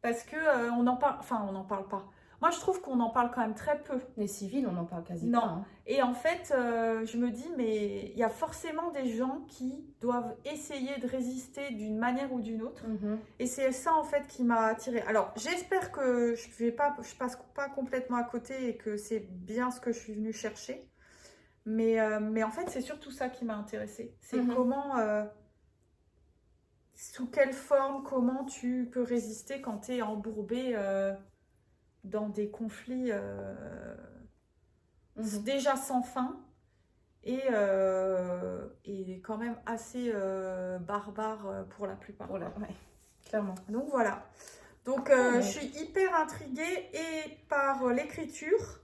Parce que on n'en parle pas. Moi, je trouve qu'on en parle quand même très peu. Les civils, on n'en parle quasi pas. Non. Hein. Et en fait, je me dis, mais il y a forcément des gens qui doivent essayer de résister d'une manière ou d'une autre. Et c'est ça, en fait, qui m'a attirée. Alors, j'espère que je passe pas complètement à côté et que c'est bien ce que je suis venue chercher. Mais en fait, c'est surtout ça qui m'a intéressée. C'est comment, sous quelle forme, comment tu peux résister quand tu es embourbé dans des conflits déjà sans fin et quand même assez barbares pour la plupart. Ouais, clairement. Donc voilà. Donc je suis hyper intriguée et par l'écriture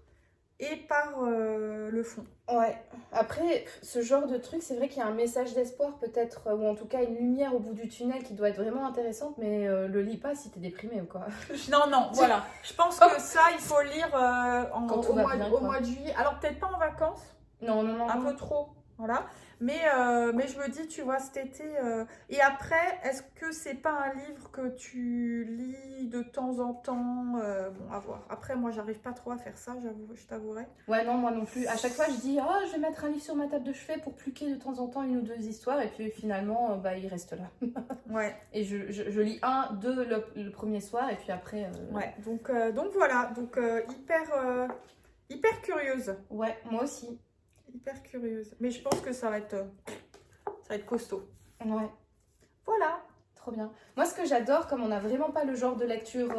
et par le fond. Ouais. Après, ce genre de truc, c'est vrai qu'il y a un message d'espoir peut-être, ou en tout cas une lumière au bout du tunnel qui doit être vraiment intéressante, mais le lis pas si t'es déprimé ou quoi. Non, voilà. Je pense que ça, il faut le lire au mois de juillet. Alors peut-être pas en vacances. Non. Un peu trop, voilà. Mais je me dis, tu vois, cet été... Et après, est-ce que c'est pas un livre que tu lis de temps en temps? Bon, à voir. Après, moi, j'arrive pas trop à faire ça, je t'avouerai. Ouais, non, moi non plus. À chaque fois, je dis, je vais mettre un livre sur ma table de chevet pour pluquer de temps en temps 1 ou 2 histoires. Et puis finalement, il reste là. Ouais. Et je lis 1, 2 le premier soir. Et puis après... Ouais, donc voilà. Donc, hyper curieuse. Ouais, moi aussi. Hyper curieuse. Mais je pense que ça va être costaud. Ouais. Voilà. Trop bien. Moi, ce que j'adore, comme on n'a vraiment pas le genre de lecture,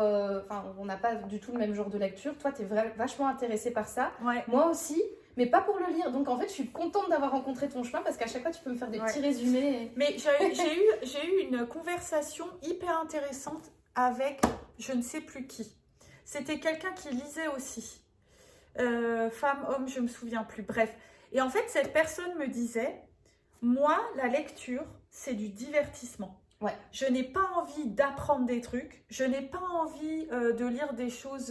on n'a pas du tout le même genre de lecture. Toi, tu es vachement intéressée par ça. Ouais. Moi aussi, mais pas pour le lire. Donc, en fait, je suis contente d'avoir rencontré ton chemin parce qu'à chaque fois, tu peux me faire des petits résumés. Mais j'ai eu une conversation hyper intéressante avec je ne sais plus qui. C'était quelqu'un qui lisait aussi. Femme, homme, je me souviens plus. Bref. Et en fait, cette personne me disait, moi, la lecture, c'est du divertissement. Ouais. Je n'ai pas envie d'apprendre des trucs. Je n'ai pas envie de lire des choses,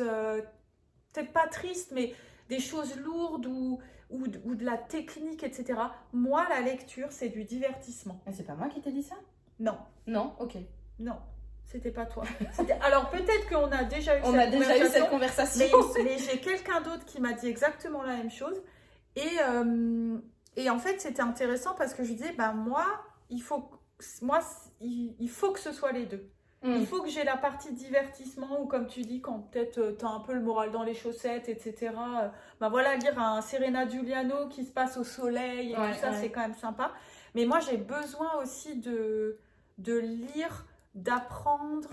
peut-être pas tristes, mais des choses lourdes ou de la technique, etc. Moi, la lecture, c'est du divertissement. Mais c'est pas moi qui t'ai dit ça? Non. Non? Ok. Non. C'était pas toi. Alors peut-être qu'on a déjà eu cette conversation. Mais j'ai quelqu'un d'autre qui m'a dit exactement la même chose. Et en fait, c'était intéressant parce que je disais, moi, il faut que ce soit les deux. Il faut que j'ai la partie divertissement ou comme tu dis, quand peut-être tu as un peu le moral dans les chaussettes, etc. Voilà, lire un Serena Giuliano qui se passe au soleil et tout ça, c'est quand même sympa. Mais moi, j'ai besoin aussi de lire, d'apprendre,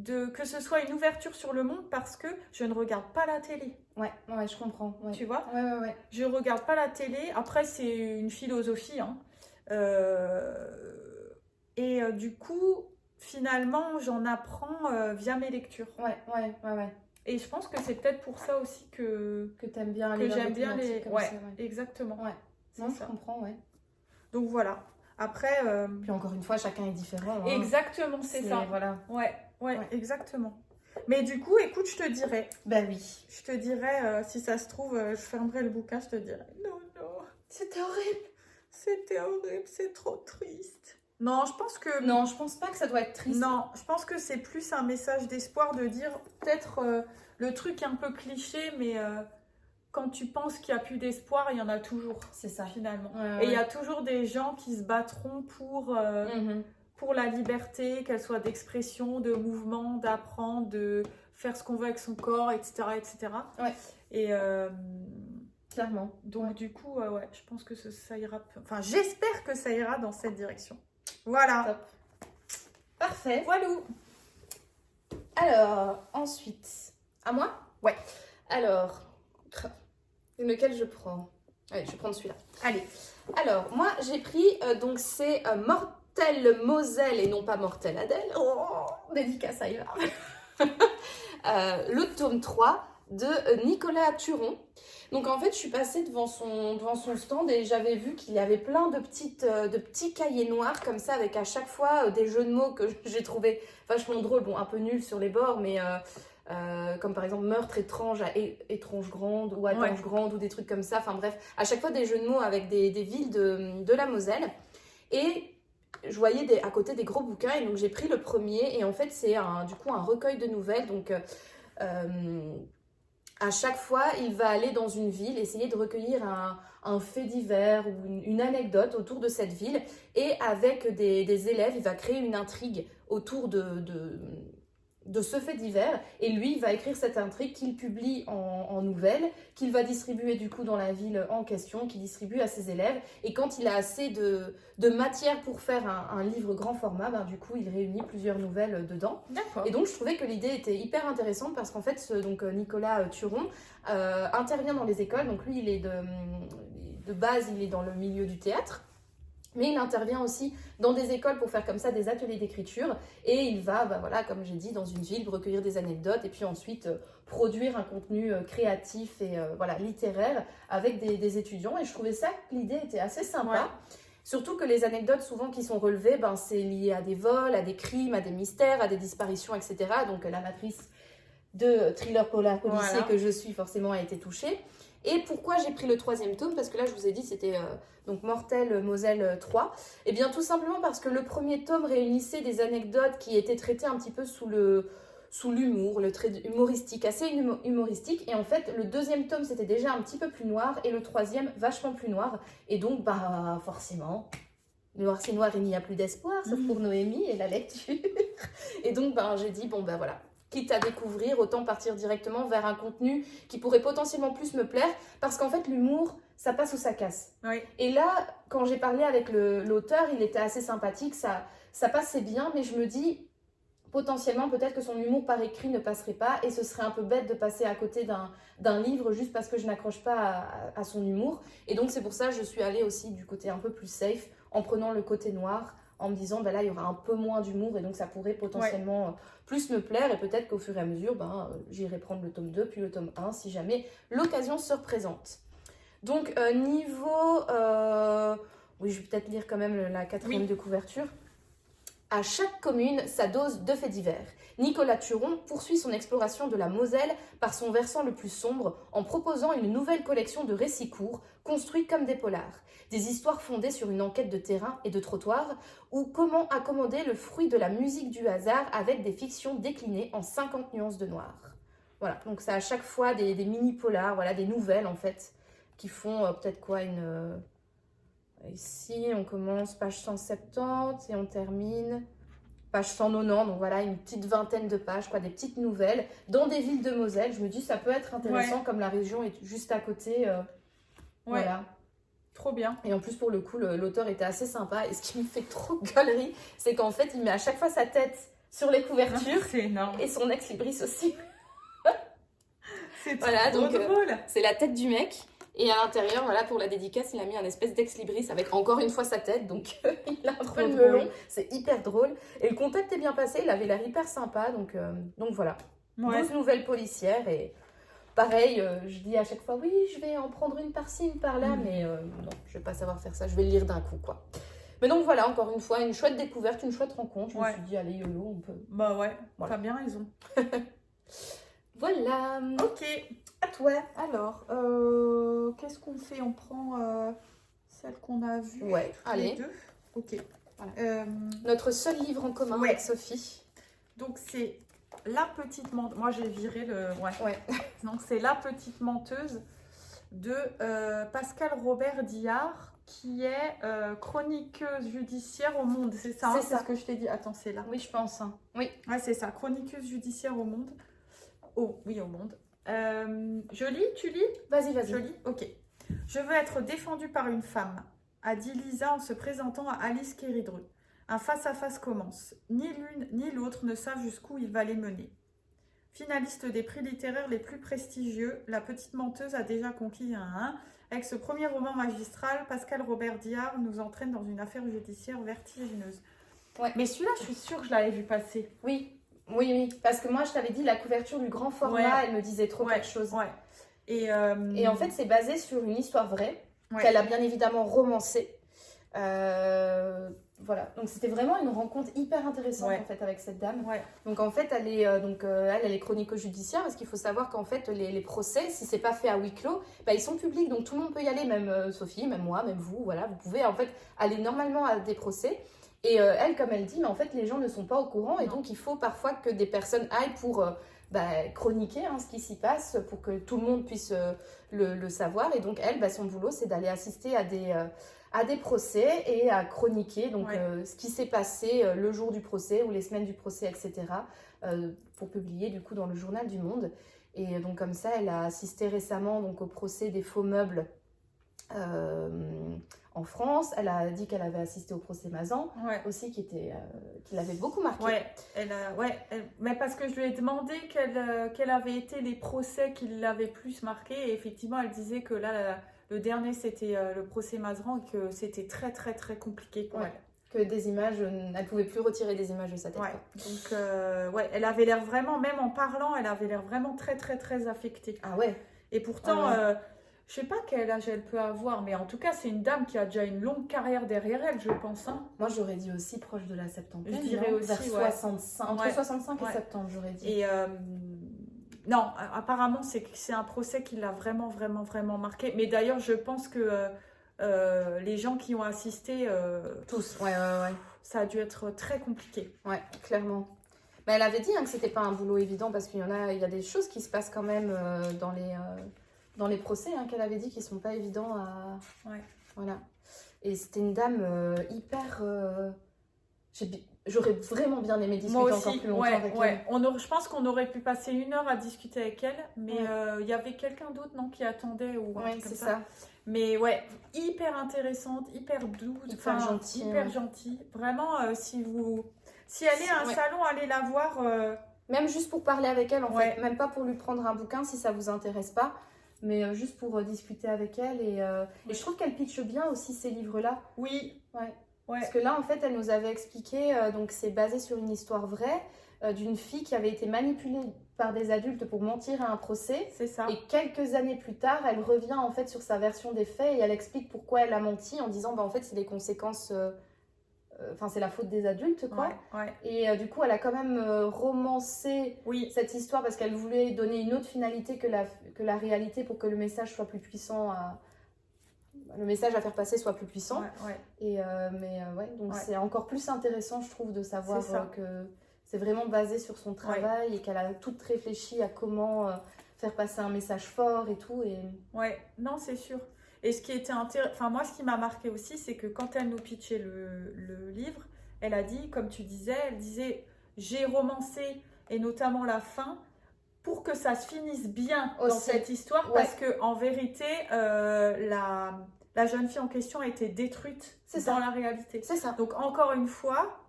que ce soit une ouverture sur le monde parce que je ne regarde pas la télé. Ouais, je comprends. Ouais. Tu vois? Ouais. Je regarde pas la télé. Après, c'est une philosophie. Hein. Du coup, finalement, j'en apprends via mes lectures. Ouais. Et je pense que c'est peut-être pour ça aussi que t'aimes bien aller j'aime bien les... comme ça, exactement. Ouais. Non, je comprends, ouais. Donc voilà. Après... Puis encore une fois, chacun est différent. Hein. Exactement, c'est ça. Voilà. Ouais, exactement. Mais du coup, écoute, je te dirais. Ben oui. Je te dirais, si ça se trouve, je fermerai le bouquin, je te dirais. Non. C'était horrible. C'était horrible, c'est trop triste. Non, je pense que... Non, je pense pas que ça doit être triste. Non, je pense que c'est plus un message d'espoir de dire, peut-être le truc un peu cliché, mais quand tu penses qu'il n'y a plus d'espoir, il y en a toujours. C'est ça. Finalement. Ouais. Et il y a toujours des gens qui se battront pour la liberté, qu'elle soit d'expression, de mouvement, d'apprendre, de faire ce qu'on veut avec son corps, etc. Ouais. Et... clairement. Donc du coup, je pense que ça ira... Enfin, j'espère que ça ira dans cette direction. Voilà. Top. Parfait. Voilà. Alors, ensuite... À moi? Ouais. Alors, lequel je prends? Allez, je vais prendre celui-là. Allez. Alors, moi, j'ai pris, donc c'est Mortel Moselle et non pas Mortel Adèle. Oh, dédicace à Eva. Le tome 3 de Nicolas Turon. Donc en fait, je suis passée devant son stand et j'avais vu qu'il y avait plein de petits cahiers noirs comme ça, avec à chaque fois des jeux de mots que j'ai trouvé vachement drôles, bon un peu nuls sur les bords, mais comme par exemple meurtre étrange à étrange grande ou à Tange grande ou des trucs comme ça. Enfin bref, à chaque fois des jeux de mots avec des villes de la Moselle. Et je voyais à côté des gros bouquins et donc j'ai pris le premier et en fait c'est du coup un recueil de nouvelles. Donc à chaque fois, il va aller dans une ville, essayer de recueillir un fait divers ou une anecdote autour de cette ville. Et avec des élèves, il va créer une intrigue autour de ce fait divers. Et lui, il va écrire cette intrigue qu'il publie en nouvelles, qu'il va distribuer du coup dans la ville en question, qu'il distribue à ses élèves. Et quand il a assez de matière pour faire un livre grand format, ben, du coup, il réunit plusieurs nouvelles dedans. D'accord. Et donc, je trouvais que l'idée était hyper intéressante parce qu'en fait, Nicolas Turon intervient dans les écoles. Donc, lui, il est de base, il est dans le milieu du théâtre. Mais il intervient aussi dans des écoles pour faire comme ça des ateliers d'écriture. Et il va, comme j'ai dit, dans une ville, recueillir des anecdotes et puis ensuite produire un contenu créatif et littéraire avec des étudiants. Et je trouvais ça, l'idée était assez sympa. Ouais. Surtout que les anecdotes souvent qui sont relevées, c'est lié à des vols, à des crimes, à des mystères, à des disparitions, etc. Donc l'amatrice de thriller polar policier que je suis forcément a été touchée. Et pourquoi j'ai pris le 3e tome? Parce que là, je vous ai dit, c'était donc Mortel Moselle 3. Et bien, tout simplement parce que le premier tome réunissait des anecdotes qui étaient traitées un petit peu sous l'humour, le trait humoristique, assez humoristique. Et en fait, le 2e tome, c'était déjà un petit peu plus noir. Et le 3e, vachement plus noir. Et donc, forcément, noir c'est noir, il n'y a plus d'espoir, sauf pour Noémie et la lecture. Et donc, j'ai dit, voilà. Quitte à découvrir, autant partir directement vers un contenu qui pourrait potentiellement plus me plaire, parce qu'en fait l'humour, ça passe ou ça casse. Oui. Et là, quand j'ai parlé avec l'auteur, il était assez sympathique, ça passait bien, mais je me dis, potentiellement, peut-être que son humour par écrit ne passerait pas, et ce serait un peu bête de passer à côté d'un livre juste parce que je n'accroche pas à son humour. Et donc c'est pour ça que je suis allée aussi du côté un peu plus safe, en prenant le côté noir, en me disant, là, il y aura un peu moins d'humour et donc ça pourrait potentiellement plus me plaire. Et peut-être qu'au fur et à mesure, j'irai prendre le tome 2, puis le tome 1, si jamais l'occasion se représente. Donc, niveau... oui, je vais peut-être lire quand même la 4e de couverture. À chaque commune, sa dose de faits divers. Nicolas Turon poursuit son exploration de la Moselle par son versant le plus sombre en proposant une nouvelle collection de récits courts construits comme des polars. Des histoires fondées sur une enquête de terrain et de trottoir ou comment accommoder le fruit de la musique du hasard avec des fictions déclinées en 50 nuances de noir. Voilà, donc c'est à chaque fois des mini-polars, des nouvelles en fait, qui font peut-être quoi Ici, on commence page 170 et on termine page 190. Donc voilà, une petite vingtaine de pages, des petites nouvelles dans des villes de Moselle. Je me dis, ça peut être intéressant comme la région est juste à côté. Voilà. Trop bien. Et en plus, pour le coup, l'auteur était assez sympa. Et ce qui me fait trop galerie, c'est qu'en fait, il met à chaque fois sa tête sur les couvertures. C'est énorme. Et son ex-libris aussi. C'est voilà, trop drôle. C'est la tête du mec. Et à l'intérieur, voilà, pour la dédicace, il a mis un espèce d'ex-libris avec encore une fois sa tête. Donc, il a un peu de melon. C'est hyper drôle. Et le contact est bien passé. Il avait l'air hyper sympa. Donc voilà. 12 nouvelles policières. Et pareil, je dis à chaque fois, oui, je vais en prendre une par-ci, une par-là. Mais non, je vais pas savoir faire ça. Je vais le lire d'un coup, quoi. Mais donc voilà, encore une fois, une chouette découverte, une chouette rencontre. Je me suis dit, allez, YOLO, on peut. Bah ouais, t'as bien raison. Voilà. Ok. À toi. Alors, qu'est-ce qu'on fait? On prend celle qu'on a vue. Ouais, allez. Deux. Ok. Voilà. Notre seul livre en commun avec Sophie. Donc, c'est La Petite Menteuse. Moi, j'ai viré le... Ouais. Donc, c'est La Petite Menteuse de Pascal Robert Diard, qui est chroniqueuse judiciaire au Monde. C'est ça, c'est ce que je t'ai dit. Attends, c'est là. Oui, je pense. Hein. Oui. Ouais, c'est ça. Chroniqueuse judiciaire au Monde. Oh, oui, au Monde. Je lis, tu lis? Vas-y. Je lis, ok. Je veux être défendue par une femme, a dit Lisa en se présentant à Alice Kéridreux. Un face-à-face commence. Ni l'une ni l'autre ne savent jusqu'où il va les mener. Finaliste des prix littéraires les plus prestigieux, La Petite Menteuse a déjà conquis un 1. Avec ce premier roman magistral, Pascal Robert Diard nous entraîne dans une affaire judiciaire vertigineuse. Ouais. Mais celui-là, je suis sûre que je l'avais vu passer. Oui, parce que moi, je t'avais dit, la couverture du grand format, elle me disait trop quelque chose. Ouais. Et en fait, c'est basé sur une histoire vraie, qu'elle a bien évidemment romancée. Voilà, donc c'était vraiment une rencontre hyper intéressante en fait avec cette dame. Donc en fait, elle est chroniqueuse judiciaire, parce qu'il faut savoir qu'en fait, les procès, si c'est pas fait à huis clos, ils sont publics, donc tout le monde peut y aller, même Sophie, même moi, même vous, voilà, vous pouvez en fait aller normalement à des procès. Et elle, comme elle dit, mais en fait, les gens ne sont pas au courant. Et donc, il faut parfois que des personnes aillent pour chroniquer ce qui s'y passe, pour que tout le monde puisse le savoir. Et donc, elle, son boulot, c'est d'aller assister à des procès et à chroniquer donc, ce qui s'est passé le jour du procès ou les semaines du procès, etc. Pour publier, du coup, dans le journal du Monde. Et donc, comme ça, elle a assisté récemment donc, au procès des faux meubles en France. Elle a dit qu'elle avait assisté au procès Mazan aussi, qui l'avait beaucoup marqué. Mais parce que je lui ai demandé quels avaient été les procès qui l'avaient plus marqué, et effectivement elle disait que là le dernier c'était le procès Mazan, et que c'était très très très compliqué pour elle. Que des images, elle ne pouvait plus retirer des images de sa tête. Donc elle avait l'air vraiment, même en parlant, elle avait l'air vraiment très très très affectée. Ah ouais. Et pourtant je sais pas quel âge elle peut avoir, mais en tout cas, c'est une dame qui a déjà une longue carrière derrière elle, je pense. Hein. Moi, j'aurais dit aussi proche de la septantaine. Je dirais aussi, vers 65, entre 65 et 70, j'aurais dit. Et non, apparemment, c'est un procès qui l'a vraiment, vraiment, vraiment marqué. Mais d'ailleurs, je pense que les gens qui ont assisté... tous, ça a dû être très compliqué. Ouais, clairement. Mais elle avait dit que c'était pas un boulot évident, parce qu'il y a des choses qui se passent quand même dans les procès, qu'elle avait dit, qui sont pas évidents à... Voilà. Et c'était une dame hyper... J'aurais vraiment bien aimé discuter encore plus longtemps avec elle. Je pense qu'on aurait pu passer 1 heure à discuter avec elle, mais il y avait quelqu'un d'autre qui attendait ou c'est ça. Mais hyper intéressante, hyper douce, hyper gentille. Hyper gentille. Vraiment, si elle est à un salon, allez la voir. Même juste pour parler avec elle, en fait. Même pas pour lui prendre un bouquin si ça vous intéresse pas. Mais juste pour discuter avec elle. Et je trouve qu'elle pitche bien aussi ces livres-là. Oui. Parce que là, en fait, elle nous avait expliqué, donc c'est basé sur une histoire vraie, d'une fille qui avait été manipulée par des adultes pour mentir à un procès. C'est ça. Et quelques années plus tard, elle revient en fait sur sa version des faits et elle explique pourquoi elle a menti en disant, en fait, c'est les conséquences... c'est la faute des adultes, quoi. Et du coup, elle a quand même romancé cette histoire parce qu'elle voulait donner une autre finalité que la réalité pour que le message soit plus puissant, le message à faire passer soit plus puissant. Donc c'est encore plus intéressant, je trouve, de savoir que c'est vraiment basé sur son travail et qu'elle a tout réfléchi à comment faire passer un message fort et tout. Non, c'est sûr. Et ce qui était intéressant, moi, ce qui m'a marqué aussi, c'est que quand elle nous pitchait le livre, elle a dit, comme tu disais, elle disait, j'ai romancé, et notamment la fin, pour que ça se finisse bien dans cette histoire, parce que en vérité, la jeune fille en question a été détruite dans la réalité. C'est ça. Donc, encore une fois,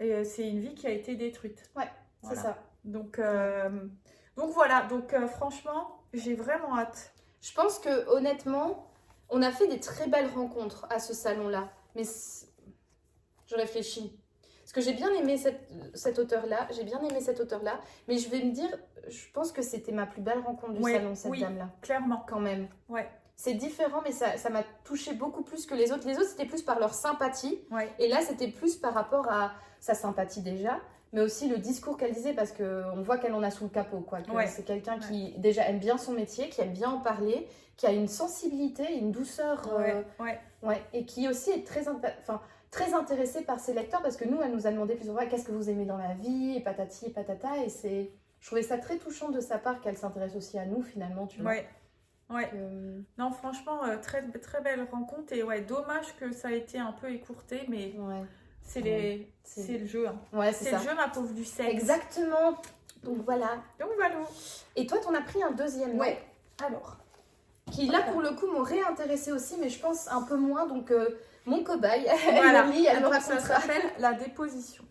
Et c'est une vie qui a été détruite. Ouais, c'est ça. Donc voilà, franchement, j'ai vraiment hâte. Je pense que honnêtement, on a fait des très belles rencontres à ce salon-là. Mais je réfléchis. Parce que j'ai bien aimé cet auteur-là. Mais je vais me dire, je pense que c'était ma plus belle rencontre du salon, cette dame-là. Clairement. Quand même. Ouais. C'est différent, mais ça m'a touché beaucoup plus que les autres. Les autres, c'était plus par leur sympathie. Ouais. Et là, c'était plus par rapport à sa sympathie déjà, mais aussi le discours qu'elle disait, parce qu'on voit qu'elle en a sous le capot. C'est quelqu'un qui, déjà, aime bien son métier, qui aime bien en parler, qui a une sensibilité, une douceur. Et qui aussi est très intéressée par ses lecteurs, parce que nous, elle nous a demandé plusieurs fois qu'est-ce que vous aimez dans la vie, et patati et patata. Et je trouvais ça très touchant de sa part qu'elle s'intéresse aussi à nous, finalement, tu vois. Ouais. Non, franchement, très, très belle rencontre. Et dommage que ça a été un peu écourté, mais c'est le jeu. Hein. Ouais, c'est le jeu, ma pauvre du sexe. Exactement. Donc voilà. Et toi, t'en as pris un deuxième. Ouais. Alors. Qui là, pour le coup, m'aurait intéressé aussi, mais je pense un peu moins. Donc, mon cobaye, voilà. elle me racontera. Ça s'appelle la déposition.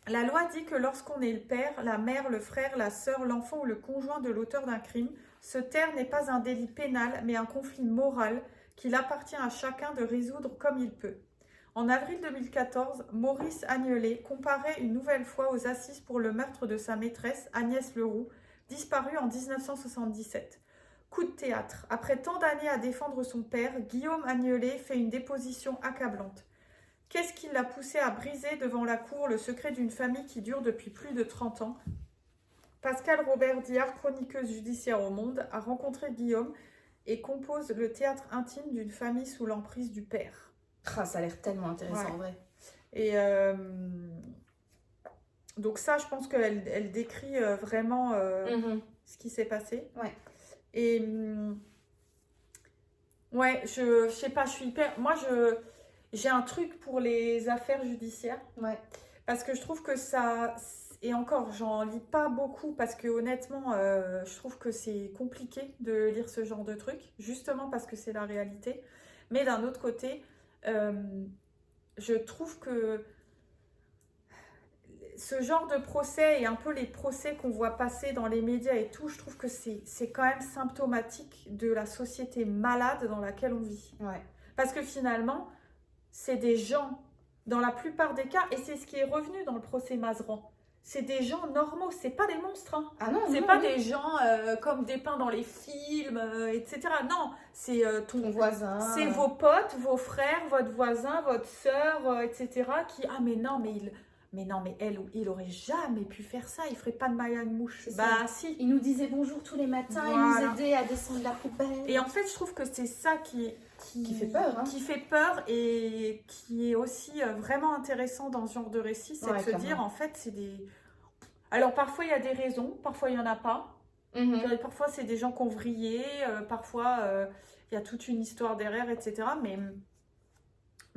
La loi dit que lorsqu'on est le père, la mère, le frère, la sœur, l'enfant ou le conjoint de l'auteur d'un crime, se taire n'est pas un délit pénal, mais un conflit moral qu'il appartient à chacun de résoudre comme il peut. En avril 2014, Maurice Agnelet comparait une nouvelle fois aux assises pour le meurtre de sa maîtresse, Agnès Leroux, disparue en 1977. Coup de théâtre. Après tant d'années à défendre son père, Guillaume Agnelet fait une déposition accablante. Qu'est-ce qui l'a poussé à briser devant la cour le secret d'une famille qui dure depuis plus de 30 ans ? Pascal Robert Diard, chroniqueuse judiciaire au Monde, a rencontré Guillaume et compose le théâtre intime d'une famille sous l'emprise du père. Ça a l'air tellement intéressant en vrai. Et donc ça, je pense qu'elle décrit vraiment ce qui s'est passé. Ouais. Et je sais pas, je suis hyper... Moi, j'ai un truc pour les affaires judiciaires. Ouais. Parce que je trouve que ça... Et encore, j'en lis pas beaucoup parce que honnêtement, je trouve que c'est compliqué de lire ce genre de truc, justement parce que c'est la réalité. Mais d'un autre côté, je trouve que ce genre de procès et un peu les procès qu'on voit passer dans les médias et tout, je trouve que c'est quand même symptomatique de la société malade dans laquelle on vit. Ouais. Parce que finalement, c'est des gens, dans la plupart des cas, et c'est ce qui est revenu dans le procès Mazeran, c'est des gens normaux, c'est pas des monstres. Hein. Ah non, c'est pas des gens comme dépeints dans les films, etc. Non, c'est ton voisin. C'est vos potes, vos frères, votre voisin, votre sœur, etc. qui, mais elle ou il aurait jamais pu faire ça, il ferait pas de maille à une mouche. Si. Il nous disait bonjour tous les matins, il nous aidait à descendre la poubelle. Et en fait, je trouve que c'est ça qui fait peur. Hein. Qui fait peur et qui est aussi vraiment intéressant dans ce genre de récit, c'est de se dire, en fait, c'est des... Alors, parfois, il y a des raisons, parfois, il n'y en a pas. Parfois, c'est des gens qui ont vrillé, parfois, il y a toute une histoire derrière, etc. Mais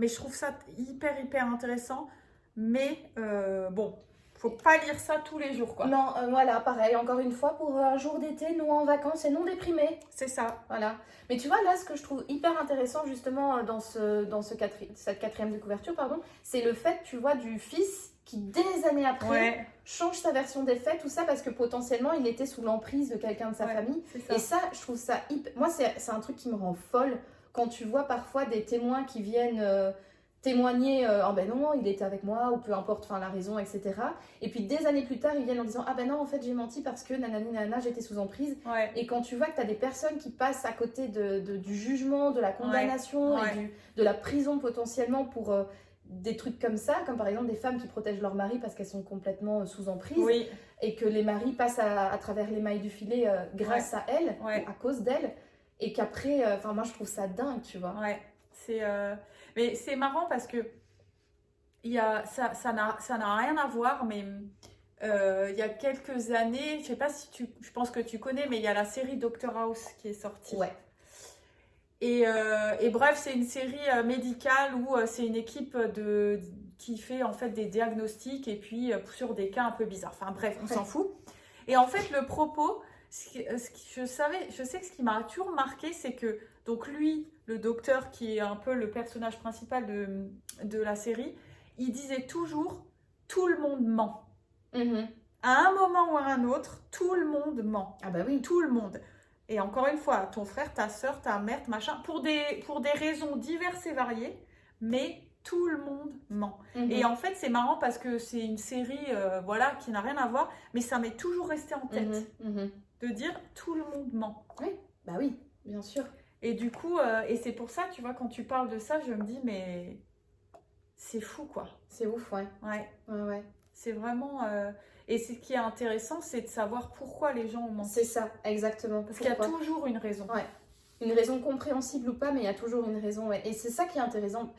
je trouve ça hyper intéressant. Mais bon, faut pas lire ça tous les jours, quoi. Non, voilà, pareil, encore une fois, pour un jour d'été, nous en vacances et non déprimés. C'est ça. Voilà. Mais tu vois, là, ce que je trouve hyper intéressant, justement, dans cette quatrième de couverture, c'est le fait, tu vois, du fils qui, des années après, change sa version des faits, tout ça, parce que potentiellement, il était sous l'emprise de quelqu'un de sa famille. Ça. Et ça, je trouve ça hyper... Moi, c'est un truc qui me rend folle, quand tu vois parfois des témoins qui viennent... témoigner, ben non, il était avec moi, ou peu importe, la raison, etc. Et puis des années plus tard, ils viennent en disant, ah ben non, en fait, j'ai menti parce que nanani nanana, j'étais sous emprise. Et quand tu vois que tu as des personnes qui passent à côté du jugement, de la condamnation, et de la prison potentiellement pour des trucs comme ça, comme par exemple des femmes qui protègent leur mari parce qu'elles sont complètement sous emprise, et que les maris passent à travers les mailles du filet grâce à elles, à cause d'elles, et qu'après, moi je trouve ça dingue, tu vois. Mais c'est marrant parce que ça n'a rien à voir, mais il y a quelques années, je sais pas si je pense que tu connais, mais il y a la série Dr House qui est sortie. Et bref, c'est une série médicale où c'est une équipe qui fait en fait des diagnostics et puis sur des cas un peu bizarres. Enfin bref, on s'en fout. Et en fait, le propos, je sais que ce qui m'a toujours marqué, c'est que donc lui, le docteur qui est un peu le personnage principal de la série, il disait toujours, tout le monde ment. Mhm. À un moment ou à un autre, tout le monde ment. Ah bah oui. Tout le monde. Et encore une fois, ton frère, ta soeur, ta mère, machin, pour des raisons diverses et variées, mais tout le monde ment. Et en fait, c'est marrant parce que c'est une série voilà, qui n'a rien à voir, mais ça m'est toujours resté en tête de dire tout le monde ment. Oui, bah oui, bien sûr. Et du coup, et c'est pour ça, tu vois, quand tu parles de ça, je me dis, mais c'est fou, quoi. C'est ouf, ouais. Ouais. C'est vraiment... Et ce qui est intéressant, c'est de savoir pourquoi les gens ont menti. C'est ça, exactement. Parce qu'il y a toujours une raison. Ouais. Une raison compréhensible ou pas, mais il y a toujours une raison. Ouais. Et c'est ça qui est intéressant,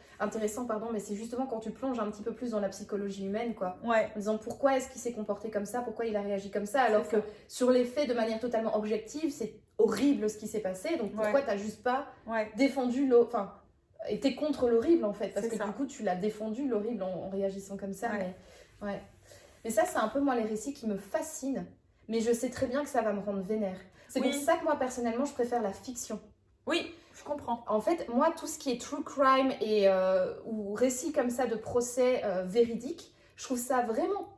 mais c'est justement quand tu plonges un petit peu plus dans la psychologie humaine, quoi. Ouais. En disant pourquoi est-ce qu'il s'est comporté comme ça, pourquoi il a réagi comme ça, alors que sur les faits, de manière totalement objective, c'est horrible ce qui s'est passé. Donc pourquoi t'as juste pas défendu enfin, été contre l'horrible en fait, parce que du coup tu l'as défendu l'horrible en réagissant comme ça. Mais ça, c'est un peu moi les récits qui me fascinent, mais je sais très bien que ça va me rendre vénère. C'est pour ça que moi personnellement je préfère la fiction. Oui, je comprends. En fait, moi, tout ce qui est true crime et ou récits comme ça de procès véridiques, je trouve ça vraiment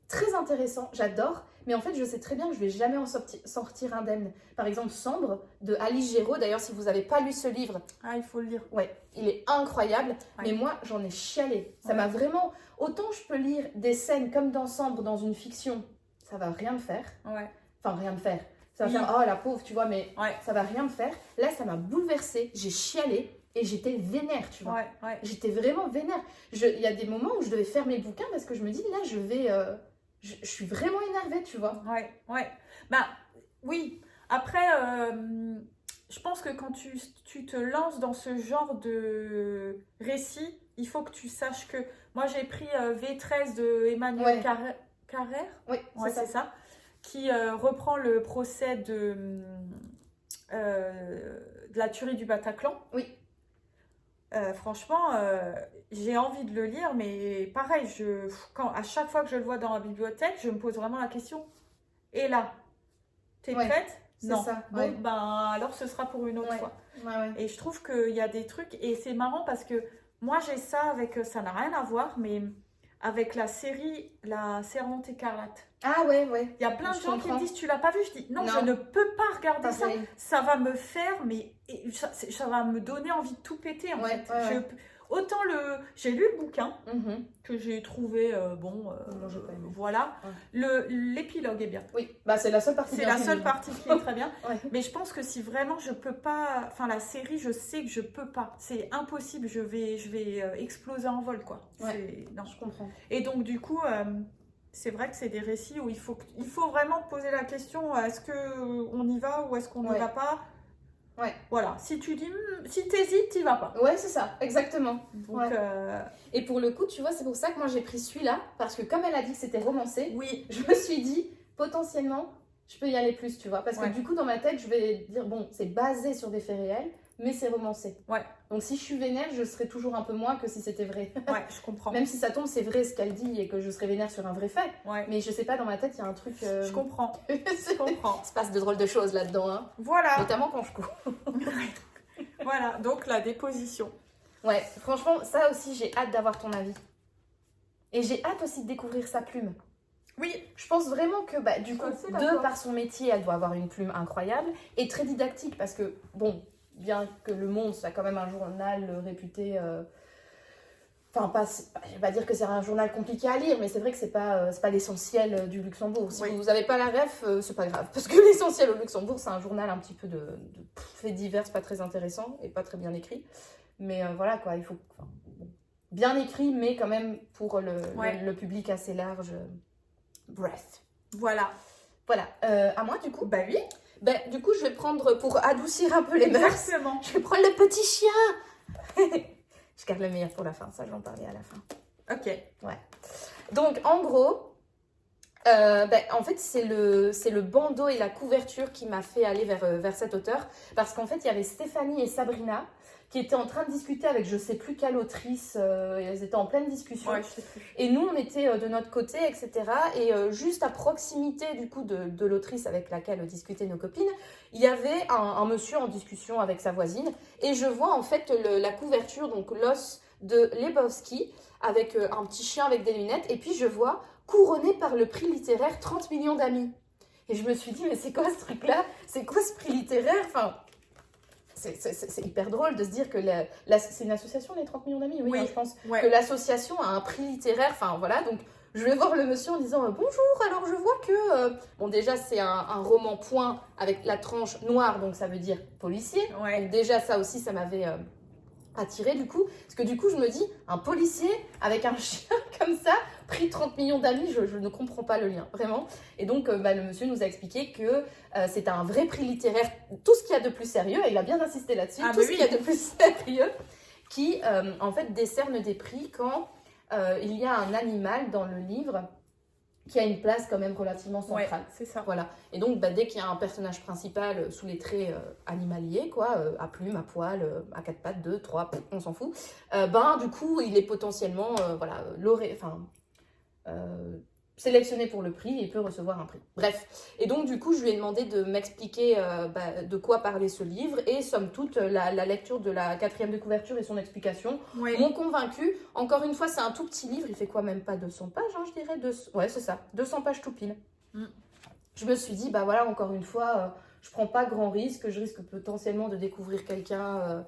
très intéressant. J'adore. Mais en fait, je sais très bien que je vais jamais en sortir indemne. Par exemple, Sambre de Alice Géraud. D'ailleurs, si vous n'avez pas lu ce livre... Ah, il faut le lire. Ouais, il est incroyable. Mais moi, j'en ai chialé. Ça m'a vraiment... Autant je peux lire des scènes comme dans Sambre, dans une fiction, ça va rien me faire. Enfin, rien me faire. Ça va faire, oh la pauvre, tu vois, mais ça va rien me faire. Là, ça m'a bouleversée. J'ai chialé et j'étais vénère, tu vois. J'étais vraiment vénère. Il y a des moments où je devais faire mes bouquins parce que je me dis, là, je vais... Je suis vraiment énervée, tu vois. Bah, oui. Après, je pense que quand tu te lances dans ce genre de récit, il faut que tu saches que... Moi, j'ai pris V13 de Emmanuel Carrère. Oui, c'est ça. Qui reprend le procès de la tuerie du Bataclan. Oui. Franchement, j'ai envie de le lire, mais pareil, à chaque fois que je le vois dans la bibliothèque, je me pose vraiment la question. Et là, t'es prête? Non. Ça. Bon, ben alors ce sera pour une autre fois. Et je trouve qu'il y a des trucs, et c'est marrant parce que moi j'ai ça avec, ça n'a rien à voir, mais avec la série La Servante écarlate. Ah ouais. Il y a plein de gens qui me disent, tu l'as pas vu? Je dis, non, je ne peux pas regarder ça. Ça va me faire, mais ça va me donner envie de tout péter en fait. Autant j'ai lu le bouquin que j'ai trouvé voilà. L'épilogue est bien. Oui, bah c'est la seule partie. C'est la seule partie qui est très bien. Mais je pense que si vraiment je peux pas, enfin la série, je sais que je peux pas. C'est impossible. Je vais exploser en vol quoi. Non, je comprends. Et donc du coup. C'est vrai que c'est des récits où il faut vraiment poser la question, est-ce qu'on y va ou est-ce qu'on n'y va pas? Voilà, si tu dis, si t'hésites, t'y vas pas. Ouais, c'est ça, exactement. Donc, Et pour le coup, tu vois, c'est pour ça que moi j'ai pris celui-là, parce que comme elle a dit que c'était romancé, je me suis dit, potentiellement, je peux y aller plus, tu vois. Parce que du coup, dans ma tête, je vais dire, bon, c'est basé sur des faits réels, mais c'est romancé. Donc si je suis vénère, je serai toujours un peu moins que si c'était vrai. Je comprends. Même si ça tombe, c'est vrai ce qu'elle dit et que je serai vénère sur un vrai fait. Mais je sais pas, dans ma tête, il y a un truc... Je comprends. Je comprends. Il se passe de drôles de choses là-dedans. Hein. Voilà. Notamment quand je cours. Voilà, donc la déposition. Ouais, franchement, ça aussi, j'ai hâte d'avoir ton avis. Et j'ai hâte aussi de découvrir sa plume. Oui. Je pense vraiment que, bah, du coup, par son métier, elle doit avoir une plume incroyable et très didactique parce que, bon... Bien que Le Monde soit quand même un journal réputé... Enfin, je vais pas dire que c'est un journal compliqué à lire, mais c'est vrai que c'est pas l'essentiel du Luxembourg. Si vous n'avez pas la ref, c'est pas grave. Parce que l'essentiel au Luxembourg, c'est un journal un petit peu de faits divers, pas très intéressant et pas très bien écrit. Mais voilà, quoi, il faut... bien écrit, mais quand même pour le public assez large. Bref. Voilà. Voilà. À moi, du coup? Bah oui. Ben, du coup, je vais prendre, pour adoucir un peu les mœurs, je vais prendre le petit chien. Je garde le meilleur pour la fin, ça je vais en parler à la fin. Ok. Ouais. Donc, en gros, en fait, c'est le bandeau et la couverture qui m'a fait aller vers cet auteur. Parce qu'en fait, il y avait Stéphanie et Sabrina qui étaient en train de discuter avec je sais plus quelle autrice. Elles étaient en pleine discussion. Ouais, je sais plus. Et nous, on était de notre côté, etc. Et juste à proximité du coup de l'autrice avec laquelle discutaient nos copines, il y avait un monsieur en discussion avec sa voisine. Et je vois en fait la couverture, donc l'os de Lebowski avec un petit chien avec des lunettes. Et puis je vois couronné par le prix littéraire 30 millions d'amis. Et je me suis dit, mais c'est quoi ce truc-là? C'est quoi ce prix littéraire? Enfin, c'est hyper drôle de se dire que c'est une association, les 30 millions d'amis, oui, hein, je pense, que l'association a un prix littéraire. Enfin, voilà, donc je vais voir le monsieur en disant bonjour, alors je vois que... Bon, déjà, c'est un roman point avec la tranche noire, donc ça veut dire policier. Donc déjà, ça aussi, ça m'avait attiré du coup. Parce que du coup, je me dis, un policier avec un chien comme ça, prix 30 millions d'amis, je ne comprends pas le lien, vraiment. Et donc, le monsieur nous a expliqué que c'est un vrai prix littéraire, tout ce qu'il y a de plus sérieux, et il a bien insisté là-dessus, tout ce qu'il y a de plus sérieux, qui en fait décerne des prix quand il y a un animal dans le livre qui a une place quand même relativement centrale. C'est ça. Voilà. Et donc, dès qu'il y a un personnage principal sous les traits animaliers, quoi, à plumes, à poils, à quatre pattes, 2, 3, on s'en fout, du coup, il est potentiellement sélectionné pour le prix et peut recevoir un prix. Bref. Et donc, du coup, je lui ai demandé de m'expliquer de quoi parlait ce livre. Et somme toute, la lecture de la 4e de couverture et son explication m'ont convaincue. Encore une fois, c'est un tout petit livre. Il fait quoi, même pas 200 pages, hein, je dirais. Ouais, c'est ça. 200 pages tout pile. Je me suis dit, voilà, encore une fois, je prends pas grand risque. Je risque potentiellement de découvrir quelqu'un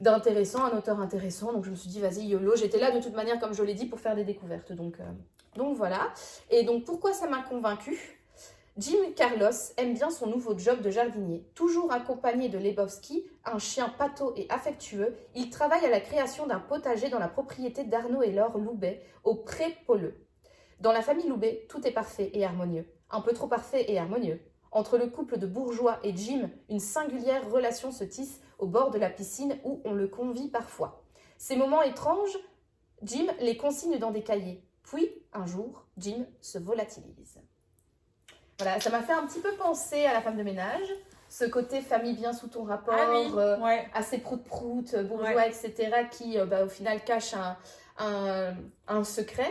d'intéressant, un auteur intéressant. Donc, je me suis dit, vas-y, YOLO. J'étais là, de toute manière, comme je l'ai dit, pour faire des découvertes. Donc voilà. Et donc pourquoi ça m'a convaincue? Jim Carlos aime bien son nouveau job de jardinier. Toujours accompagné de Lebowski, un chien pâteau et affectueux, il travaille à la création d'un potager dans la propriété d'Arnaud et Laure Loubet, au Pré Pauleux. Dans la famille Loubet, tout est parfait et harmonieux. Un peu trop parfait et harmonieux. Entre le couple de bourgeois et Jim, une singulière relation se tisse au bord de la piscine où on le convie parfois. Ces moments étranges, Jim les consigne dans des cahiers. Puis, un jour, Jim se volatilise. Voilà, ça m'a fait un petit peu penser à La femme de ménage, ce côté famille bien sous ton rapport, assez prout-prout, bourgeois, etc., qui au final cache un secret.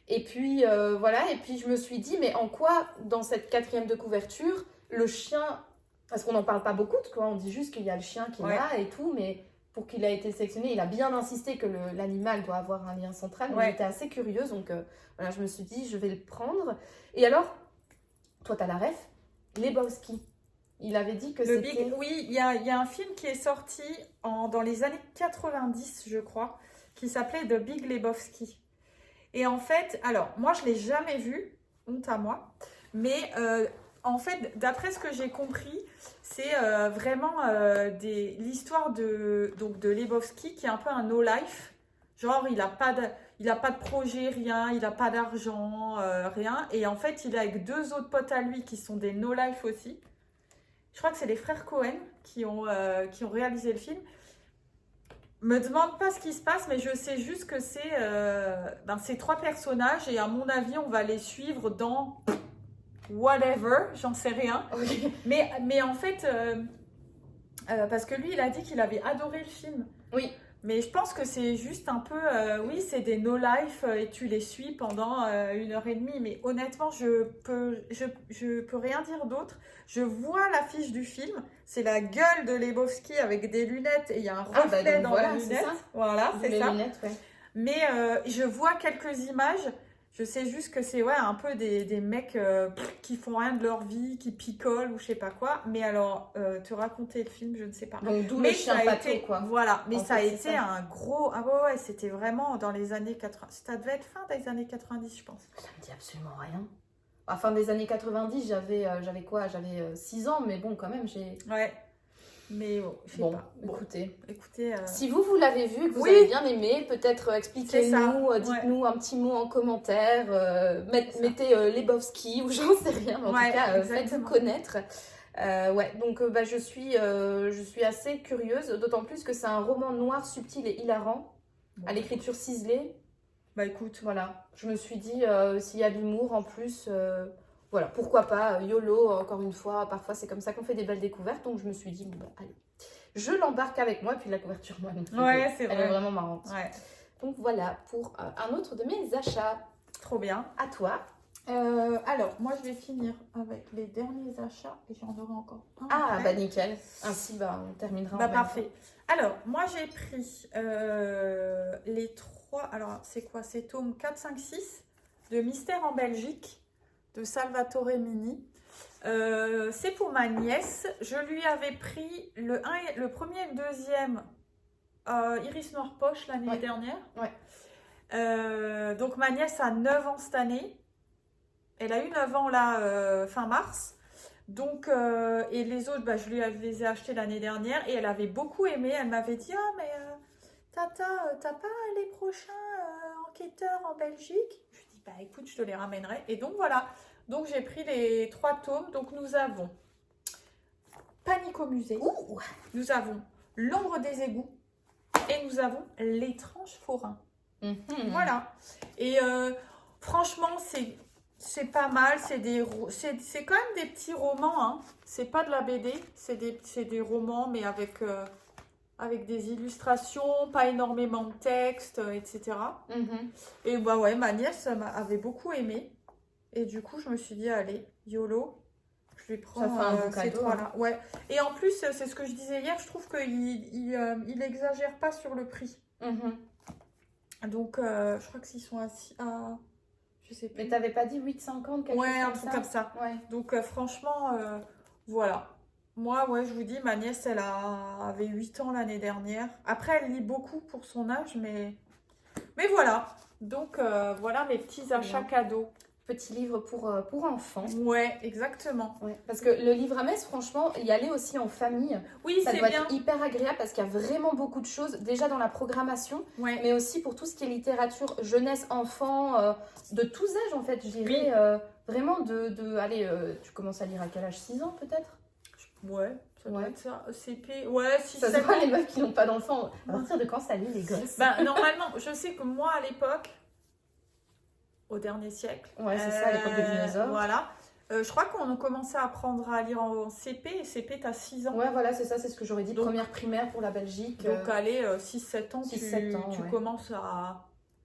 Et puis, et puis je me suis dit, mais en quoi, dans cette 4e de couverture, le chien, parce qu'on n'en parle pas beaucoup, quoi, on dit juste qu'il y a le chien qui est là et tout, mais... Pour qu'il a été sélectionné, il a bien insisté que l'animal doit avoir un lien central. J'étais assez curieuse, donc je me suis dit, je vais le prendre. Et alors, toi, t'as la ref, Lebowski. Il avait dit que c'était... Oui, il y a un film qui est sorti dans les années 90, je crois, qui s'appelait The Big Lebowski. Et en fait, alors, moi, je ne l'ai jamais vu, honte à moi, mais... en fait, d'après ce que j'ai compris, c'est vraiment l'histoire de Lebowski qui est un peu un no-life. Genre, il n'a pas de projet, rien, il n'a pas d'argent, rien. Et en fait, il est avec 2 autres potes à lui qui sont des no-life aussi. Je crois que c'est les frères Cohen qui ont réalisé le film. Me demande pas ce qui se passe, mais je sais juste que c'est ces 3 personnages. Et à mon avis, on va les suivre dans... whatever, j'en sais rien. Mais en fait, parce que lui, il a dit qu'il avait adoré le film. Oui. Mais je pense que c'est juste un peu, c'est des no-life et tu les suis pendant 1h30. Mais honnêtement, je peux rien dire d'autre. Je vois l'affiche du film, c'est la gueule de Lebowski avec des lunettes et il y a un reflet dans les lunettes. Voilà, c'est ça. Lunettes, Mais je vois quelques images. Je sais juste que c'est un peu des mecs qui font rien de leur vie, qui picolent ou je sais pas quoi. Mais alors, te raconter le film, je ne sais pas. Donc, d'où le chien pâteau, quoi. Voilà, mais ça a été un gros... Ah ouais, c'était vraiment dans les années 80. Ça devait être fin des années 90, je pense. Ça me dit absolument rien. À fin des années 90, j'avais quoi? J'avais 6 ans, mais bon, quand même, j'ai... Ouais. Mais je sais pas. Écoutez si vous l'avez vu et que vous avez bien aimé, peut-être expliquez-nous, dites-nous un petit mot en commentaire, mettez Lebowski ou j'en sais rien, mais en tout cas, faites-vous connaître. Donc je suis assez curieuse, d'autant plus que c'est un roman noir, subtil et hilarant, à l'écriture ciselée. Écoute. Voilà, je me suis dit, s'il y a de l'humour en plus... Voilà, pourquoi pas, YOLO, encore une fois, parfois c'est comme ça qu'on fait des belles découvertes, donc je me suis dit, allez, je l'embarque avec moi, et puis la couverture, moi, donc, c'est vrai. Elle est vraiment marrante. Donc voilà, pour un autre de mes achats. Trop bien. À toi. Alors, moi, je vais finir avec les derniers achats et j'en aurai encore un. Ah, après. bah nickel. Ainsi, on terminera. Bah, parfait. Alors, moi, j'ai pris les 3. Alors, c'est quoi? C'est tome 4, 5, 6 de Mystère en Belgique de Salvatore Mini. C'est pour ma nièce. Je lui avais pris le premier et le deuxième Iris Noir Poche l'année dernière. Ouais. Donc, ma nièce a 9 ans cette année. Elle a eu 9 ans là, fin mars. Donc, et les autres, je les ai achetés l'année dernière et elle avait beaucoup aimé. Elle m'avait dit, ah mais Tata, t'as pas les prochains enquêteurs en Belgique? Je lui dis, bah écoute, je te les ramènerai. Et donc voilà, donc j'ai pris les 3 tomes. Donc nous avons Panique au musée, nous avons L'ombre des égouts et nous avons L'étrange forain. Voilà. Et franchement, c'est pas mal, c'est quand même des petits romans, hein. C'est pas de la BD, c'est des romans, mais avec des illustrations, pas énormément de texte, etc. Et bah ouais, ma nièce avait beaucoup aimé. Et du coup, je me suis dit, allez, YOLO, je lui prends ces trois-là. Ouais. Et en plus, c'est ce que je disais hier, je trouve qu'il exagère pas sur le prix. Donc, je crois que s'ils sont à je sais plus. Mais t'avais pas dit 8,50 quelque chose un truc comme ça. Ouais. Donc franchement, voilà. Moi, ouais, je vous dis, ma nièce, elle avait 8 ans l'année dernière. Après, elle lit beaucoup pour son âge, mais voilà. Donc voilà mes petits achats cadeaux. Petit livre pour enfants. Ouais, exactement. Ouais. Parce que le livre à Metz, franchement, y aller aussi en famille, oui, ça doit être hyper agréable parce qu'il y a vraiment beaucoup de choses déjà dans la programmation, mais aussi pour tout ce qui est littérature, jeunesse, enfant, de tous âges en fait, je dirais. Vraiment allez, tu commences à lire à quel âge? 6 ans peut-être? Ouais, ça doit être ça. CP, ouais, 6 ans. Ça se voit les meufs qui n'ont pas d'enfants. À partir de quand ça lit les gosses? Normalement, je sais que moi à l'époque, au dernier siècle. Ouais, c'est ça, à l'époque des dinosaures. Voilà. Je crois qu'on a commencé à apprendre à lire en CP, et CP, t'as 6 ans. Ouais, voilà, c'est ça, c'est ce que j'aurais dit. Donc, première primaire pour la Belgique. Donc, allez, 6-7 ans, tu commences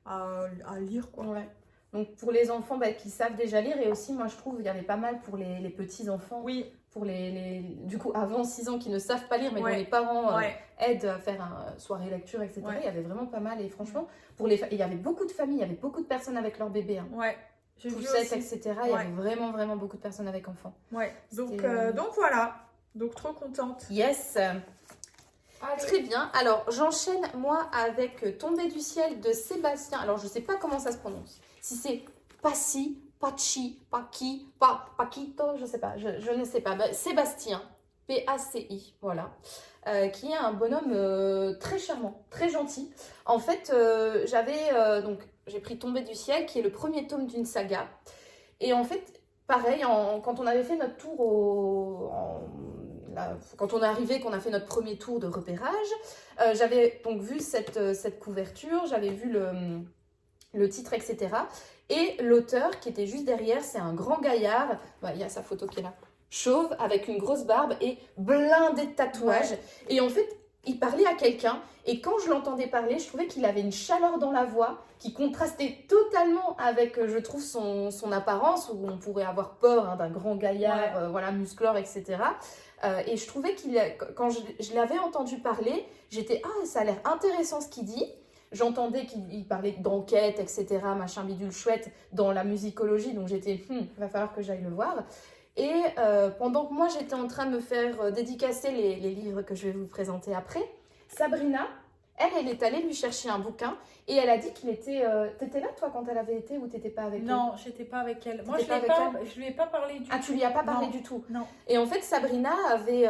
à lire, quoi. Ouais. Donc, pour les enfants qui savent déjà lire, et aussi, moi, je trouve, il y avait pas mal pour les petits-enfants. Oui. Pour du coup, avant 6 ans, qui ne savent pas lire, mais dont les parents aident à faire une soirée lecture, etc. Il y avait vraiment pas mal. Et franchement, il y avait beaucoup de familles, il y avait beaucoup de personnes avec leurs bébés. Hein. Ouais. Poussettes, etc. Il y avait vraiment, vraiment beaucoup de personnes avec enfants. Ouais. Donc voilà. Donc, trop contente. Yes. Allez. Très bien. Alors, j'enchaîne, moi, avec Tombée du ciel de Sébastien. Alors, je ne sais pas comment ça se prononce. Si c'est Passi, Pachi, Paki, Paquito, je ne sais pas. Je ne sais pas. Sébastien, P-A-C-I, voilà. Qui est un bonhomme très charmant, très gentil. En fait, j'ai pris Tombée du ciel, qui est le premier tome d'une saga. Et en fait, pareil, quand on avait fait notre tour quand on est arrivé, qu'on a fait notre premier tour de repérage, j'avais donc vu cette couverture, j'avais vu le titre, etc. Et l'auteur qui était juste derrière, c'est un grand gaillard, il y a sa photo qui est là, chauve, avec une grosse barbe et blindé de tatouages. Ouais. Et en fait, il parlait à quelqu'un, et quand je l'entendais parler, je trouvais qu'il avait une chaleur dans la voix qui contrastait totalement avec, je trouve, son apparence, où on pourrait avoir peur d'un grand gaillard, musclore, etc. Et je trouvais quand je l'avais entendu parler, j'étais « Ah, ça a l'air intéressant ce qu'il dit ». J'entendais qu'il parlait d'enquête, etc., machin bidule chouette, dans la musicologie, donc j'étais il va falloir que j'aille le voir. Et pendant que moi, j'étais en train de me faire dédicacer les livres que je vais vous présenter après, Sabrina, elle est allée lui chercher un bouquin et elle a dit qu'il était... T'étais là, toi, quand elle avait été, ou t'étais pas avec elle? Non, j'étais pas avec elle. Moi, je lui ai pas parlé du tout. Ah, tu lui as pas parlé du tout? Non. Et en fait, Sabrina avait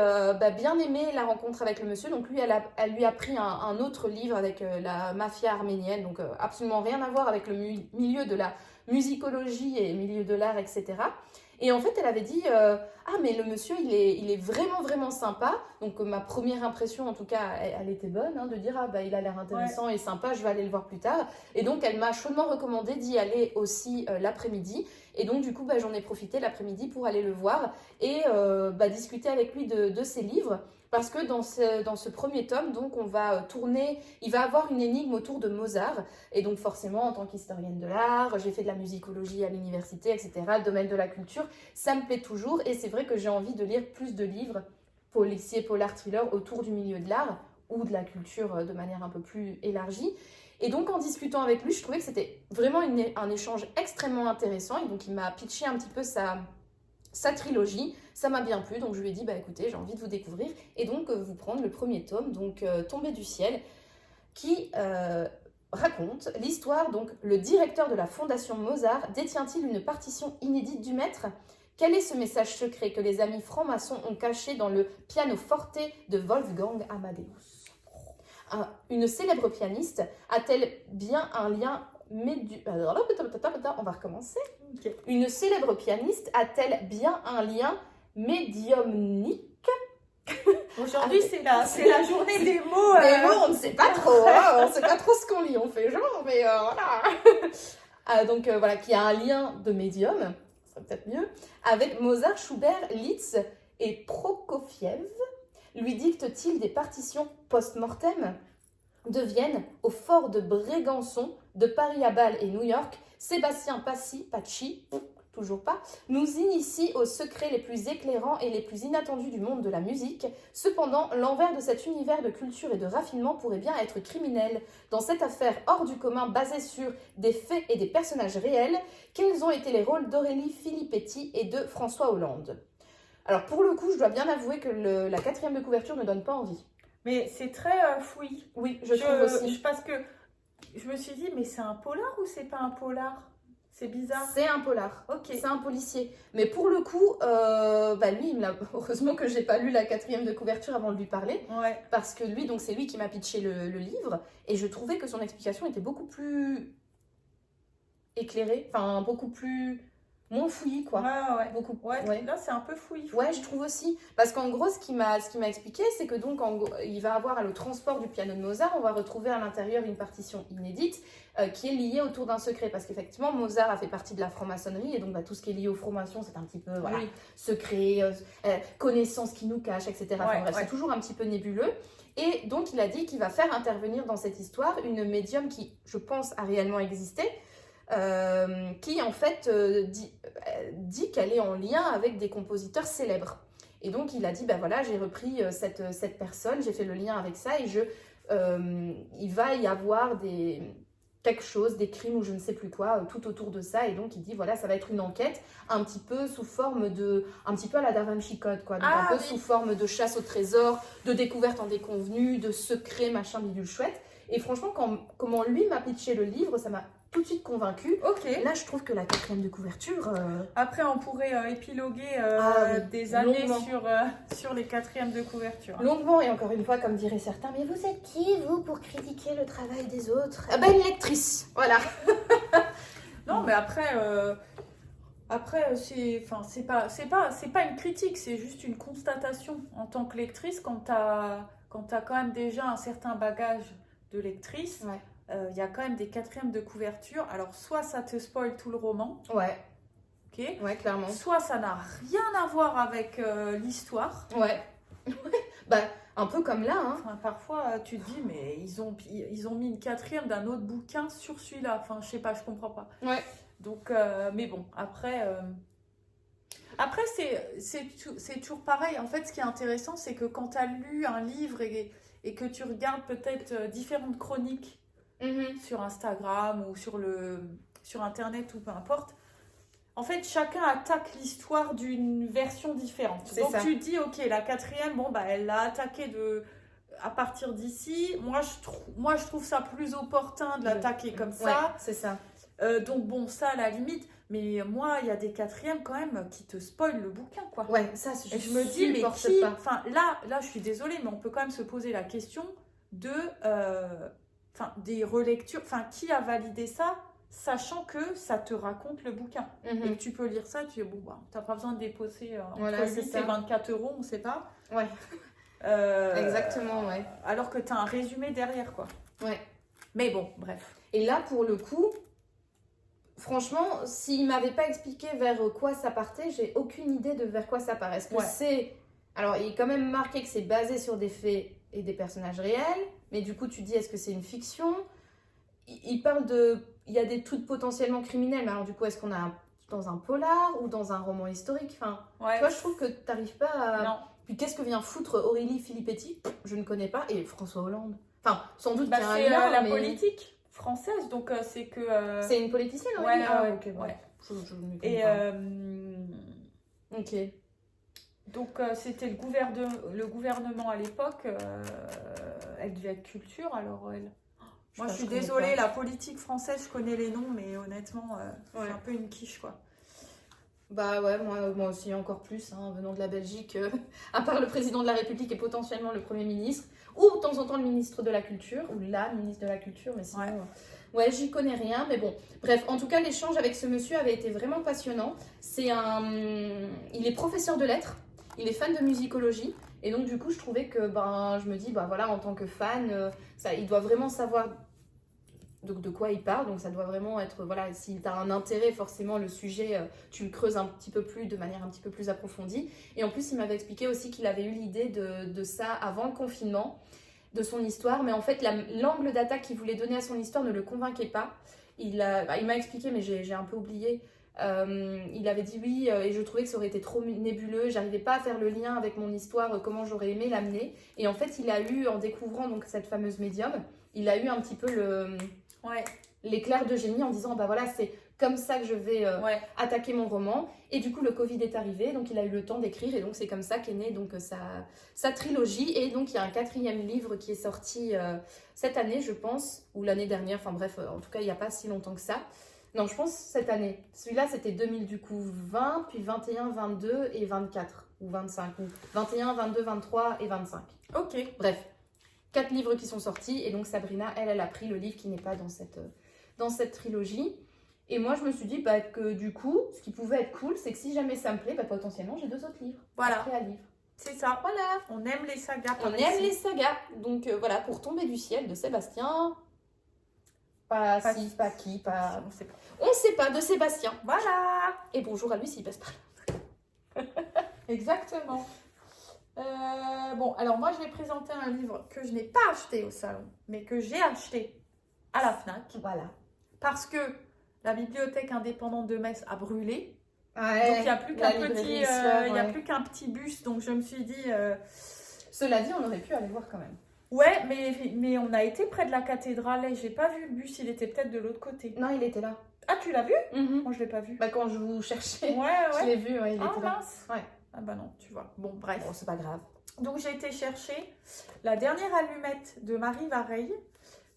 bien aimé la rencontre avec le monsieur. Donc lui, elle lui a pris un autre livre avec la mafia arménienne. Donc absolument rien à voir avec le milieu de la musicologie et le milieu de l'art, etc. Et en fait, elle avait dit ah mais le monsieur il est vraiment vraiment sympa. Donc ma première impression en tout cas elle était bonne, hein, de dire ah bah il a l'air intéressant et sympa, je vais aller le voir plus tard. Et donc elle m'a chaudement recommandé d'y aller aussi l'après-midi. Et donc du coup bah, j'en ai profité l'après-midi pour aller le voir et discuter avec lui de ses livres. Parce que dans ce premier tome, donc, on va tourner, il va avoir une énigme autour de Mozart. Et donc forcément, en tant qu'historienne de l'art, j'ai fait de la musicologie à l'université, etc. Le domaine de la culture, ça me plaît toujours. Et c'est vrai que j'ai envie de lire plus de livres policiers, polar, thriller autour du milieu de l'art ou de la culture de manière un peu plus élargie. Et donc en discutant avec lui, je trouvais que c'était vraiment un échange extrêmement intéressant. Et donc il m'a pitché un petit peu sa trilogie, ça m'a bien plu, donc je lui ai dit, bah écoutez, j'ai envie de vous découvrir, et donc vous prendre le premier tome, donc Tombé du ciel, qui raconte l'histoire, donc le directeur de la fondation Mozart détient-il une partition inédite du maître ? Quel est ce message secret que les amis francs-maçons ont caché dans le pianoforte de Wolfgang Amadeus ? Une célèbre pianiste a-t-elle bien un lien on va recommencer. Okay. Une célèbre pianiste a-t-elle bien un lien médiumnique ? Aujourd'hui, c'est la journée des mots. Des mots, on ne sait pas trop. Hein, on ne sait pas trop ce qu'on lit. On fait genre, mais voilà. Donc voilà, qui a un lien de médium, ça serait peut-être mieux, avec Mozart, Schubert, Liszt et Prokofiev. Lui dicte-t-il des partitions post-mortem ? De Vienne au fort de Brégançon, de Paris à Bâle et New York, Sébastien Paci, toujours pas, nous initie aux secrets les plus éclairants et les plus inattendus du monde de la musique. Cependant, l'envers de cet univers de culture et de raffinement pourrait bien être criminel. Dans cette affaire hors du commun basée sur des faits et des personnages réels, quels ont été les rôles d'Aurélie Filippetti et de François Hollande ? Alors pour le coup, je dois bien avouer que la 4e de couverture ne donne pas envie. Mais c'est très fouillis. Oui, je trouve aussi. Parce que je me suis dit, mais c'est un polar ou c'est pas un polar ? C'est bizarre. C'est un polar. Ok. C'est un policier. Mais pour le coup, lui, heureusement que j'ai pas lu la 4e de couverture avant de lui parler. Ouais. Parce que lui, donc c'est lui qui m'a pitché le livre. Et je trouvais que son explication était beaucoup plus éclairée. Enfin, beaucoup plus... moins fouillis, quoi. Ouais. Beaucoup. Ouais. Là, c'est un peu fouillis. Ouais, je trouve aussi. Parce qu'en gros, ce qu'il m'a expliqué, c'est que donc, il va avoir le transport du piano de Mozart. On va retrouver à l'intérieur une partition inédite qui est liée autour d'un secret. Parce qu'effectivement, Mozart a fait partie de la franc-maçonnerie. Et donc, tout ce qui est lié aux francs-maçons, c'est un petit peu, secret, connaissance qui nous cache, etc. Enfin, bref, c'est toujours un petit peu nébuleux. Et donc, il a dit qu'il va faire intervenir dans cette histoire une médium qui, je pense, a réellement existé. Qui en fait dit qu'elle est en lien avec des compositeurs célèbres. Et donc il a dit, j'ai repris cette personne, j'ai fait le lien avec ça et il va y avoir quelque chose, des crimes ou je ne sais plus quoi, tout autour de ça. Et donc il dit, ça va être une enquête un petit peu sous forme un petit peu à la Da Vinci Code, quoi. Donc un peu sous forme de chasse au trésor, de découverte en déconvenue, de secret, machin, bidule chouette. Et franchement, comment lui m'a pitché le livre, ça m'a tout de suite convaincue. Ok. Là, je trouve que la 4e de couverture... Après, on pourrait épiloguer des années sur les 4e de couverture. Longuement, et encore une fois, comme diraient certains, mais vous êtes qui, vous, pour critiquer le travail des autres ? Une lectrice, voilà. Non, mais après, c'est pas une critique, c'est juste une constatation. En tant que lectrice, quand t'as quand même déjà un certain bagage de lectrice... Ouais. Il y a quand même des 4e de couverture. Alors, soit ça te spoil tout le roman. Ouais. Ok. Ouais, clairement. Soit ça n'a rien à voir avec l'histoire. Ouais. Un peu comme là. Hein. Enfin, parfois, tu te dis, mais ils ont mis une 4e d'un autre bouquin sur celui-là. Enfin, je sais pas, je comprends pas. Ouais. Donc, mais bon, après, c'est toujours pareil. En fait, ce qui est intéressant, c'est que quand tu as lu un livre et que tu regardes peut-être différentes chroniques, sur Instagram ou sur Internet ou peu importe. En fait, chacun attaque l'histoire d'une version différente. Donc, tu dis, ok, la 4e, elle l'a attaqué à partir d'ici. Moi, je trouve ça plus opportun de l'attaquer comme ça. Ouais, c'est ça. Donc, ça, à la limite. Mais moi, il y a des 4e quand même qui te spoilent le bouquin, quoi. Ouais, ça, c'est et je me dis, mais qui... Enfin, là, je suis désolée, mais on peut quand même se poser la question des relectures, qui a validé ça ? sachant que ça te raconte le bouquin. Et que tu peux lire ça, tu dis, bon, bah, t'as pas besoin de déposer entre 8 et 24 €, on sait pas. Ouais. Exactement, ouais. Alors que t'as un résumé derrière, quoi. Ouais. Mais bon, bref. Et là, pour le coup, franchement, s'il m'avait pas expliqué vers quoi ça partait, j'ai aucune idée de vers quoi ça part. Est-ce que c'est... Alors, il est quand même marqué que c'est basé sur des faits et des personnages réels, mais du coup, tu dis, est-ce que c'est une fiction? Il parle de... Il y a des trucs potentiellement criminels, mais alors du coup, est-ce qu'on a dans un polar ou dans un roman historique? Enfin, tu vois, je trouve que t'arrives pas à... Non. Puis qu'est-ce que vient foutre Aurélie Filippetti? Je ne connais pas. Et François Hollande? Enfin, sans doute qu'il y a un c'est lien, la mais... politique française, donc c'est que... C'est une politicienne, Aurélie? Ok, ouais. Je ne Et... Ok. Donc c'était le gouvernement à l'époque, elle devait être culture, alors elle... Moi je suis désolée, la politique française, je connais les noms, mais honnêtement, c'est un peu une quiche, quoi. Bah ouais, moi aussi encore plus, venant de la Belgique, à part le président de la République et potentiellement le Premier ministre, ou de temps en temps le ministre de la Culture, ou la ministre de la Culture, mais sinon... Ouais, j'y connais rien, mais bon. Bref, en tout cas, l'échange avec ce monsieur avait été vraiment passionnant. Il est professeur de lettres, il est fan de musicologie, et donc du coup, je trouvais que, je me dis, voilà, en tant que fan, il doit vraiment savoir donc de quoi il parle, donc ça doit vraiment être, voilà, si tu as un intérêt, forcément, le sujet, tu le creuses un petit peu plus, de manière un petit peu plus approfondie. Et en plus, il m'avait expliqué aussi qu'il avait eu l'idée de ça avant le confinement, de son histoire, mais en fait, l'angle d'attaque qu'il voulait donner à son histoire ne le convainquait pas. Il m'a expliqué, mais j'ai un peu oublié. Il avait dit oui, et je trouvais que ça aurait été trop nébuleux, j'arrivais pas à faire le lien avec mon histoire, comment j'aurais aimé l'amener. Et en fait, il a eu, en découvrant donc cette fameuse médium, il a eu un petit peu l'éclair de génie en disant voilà, c'est comme ça que je vais attaquer mon roman. Et du coup, le Covid est arrivé, donc il a eu le temps d'écrire, et donc c'est comme ça qu'est née donc sa trilogie. Et donc il y a un 4e livre qui est sorti cette année, je pense, ou l'année dernière, enfin bref, en tout cas il n'y a pas si longtemps que ça. Non, je pense cette année. Celui-là, c'était 2000 du coup, 20, puis 21, 22 et 24, ou 25, ou 21, 22, 23 et 25. Ok. Bref, 4 livres qui sont sortis, et donc Sabrina, elle a pris le livre qui n'est pas dans cette trilogie. Et moi, je me suis dit que du coup, ce qui pouvait être cool, c'est que si jamais ça me plaît, potentiellement, j'ai 2 autres livres. Voilà. Après à lire. C'est ça. Voilà. On aime les sagas. On aime les sagas. Donc voilà, pour Tomber du ciel de Sébastien. Pas qui, pas... On sait pas, de Sébastien. Voilà. Et bonjour à lui s'il passe par là. Exactement. Bon, alors moi, je vais présenter un livre que je n'ai pas acheté au salon, mais que j'ai acheté à la FNAC. Voilà. Parce que la bibliothèque indépendante de Metz a brûlé. Ouais, donc, il n'y a plus qu'un petit bus. Donc, je me suis dit... Cela dit, on aurait pu aller voir quand même. Ouais, mais on a été près de la cathédrale et j'ai pas vu le bus. Il était peut-être de l'autre côté. Non, il était là. Ah, tu l'as vu? Moi, je l'ai pas vu. Quand je vous cherchais, ouais. Je l'ai vu, il était là. Mince. Ouais. Ah bah non, tu vois. Bon, bref. Bon, c'est pas grave. Donc, j'ai été chercher La dernière allumette de Marie Vareille,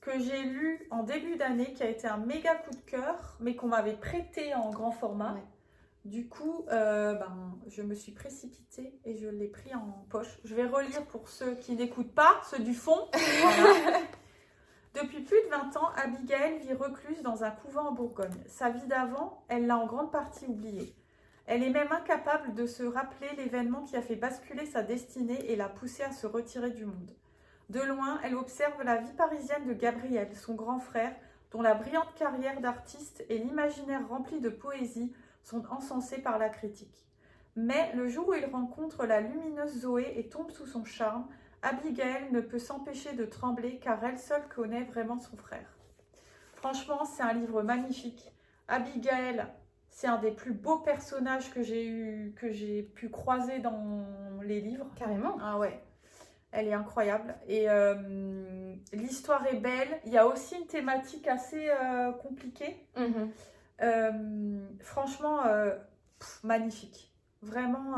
que j'ai lu en début d'année, qui a été un méga coup de cœur, mais qu'on m'avait prêté en grand format. Ouais. Du coup, je me suis précipitée et je l'ai pris en poche. Je vais relire pour ceux qui n'écoutent pas, ceux du fond. Voilà. Depuis plus de 20 ans, Abigail vit recluse dans un couvent en Bourgogne. Sa vie d'avant, elle l'a en grande partie oubliée. Elle est même incapable de se rappeler l'événement qui a fait basculer sa destinée et l'a poussée à se retirer du monde. De loin, elle observe la vie parisienne de Gabriel, son grand frère, dont la brillante carrière d'artiste et l'imaginaire rempli de poésie sont encensés par la critique. Mais le jour où il rencontre la lumineuse Zoé et tombe sous son charme, Abigail ne peut s'empêcher de trembler car elle seule connaît vraiment son frère. Franchement, c'est un livre magnifique. Abigail, c'est un des plus beaux personnages que j'ai pu croiser dans les livres. Carrément. Ah ouais. Elle est incroyable. Et l'histoire est belle. Il y a aussi une thématique assez compliquée. Franchement, magnifique. Vraiment.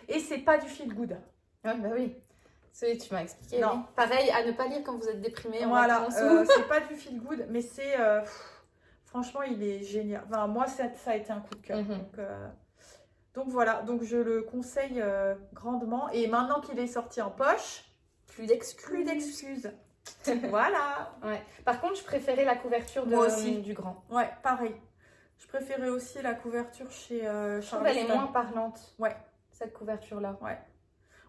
Et c'est pas du feel good. Ah, bah oui. Tu m'as expliqué. Non. Oui. Pareil, à ne pas lire quand vous êtes déprimé. Voilà. C'est pas du feel good, mais c'est. Franchement, il est génial. Enfin, moi, ça a été un coup de cœur. Donc voilà. Donc je le conseille grandement. Et maintenant qu'il est sorti en poche, plus d'excuses. Voilà. Ouais. Par contre, je préférais la couverture Moi aussi. Du grand. Ouais, pareil. Je préférais aussi la couverture chez Je trouve qu'elle est moins parlante. Ouais. Cette couverture-là. Ouais.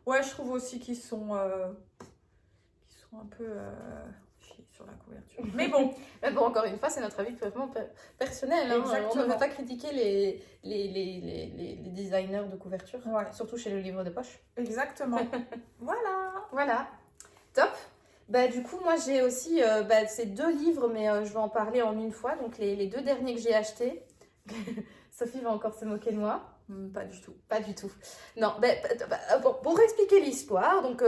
Ouais, je trouve aussi qu'ils sont un peu chiés sur la couverture. Mais bon. Mais bon, encore une fois, c'est notre avis purement personnel. Hein. On ne veut pas critiquer les designers de couverture. Ouais. Surtout chez le livre de poche. Exactement. Voilà. Voilà. Top. Bah, du coup, moi, j'ai aussi ces 2 livres, mais je vais en parler en une fois. Donc, les 2 derniers que j'ai achetés. Sophie va encore se moquer de moi. Pas du tout. Pas du tout. Non, pour expliquer l'histoire, donc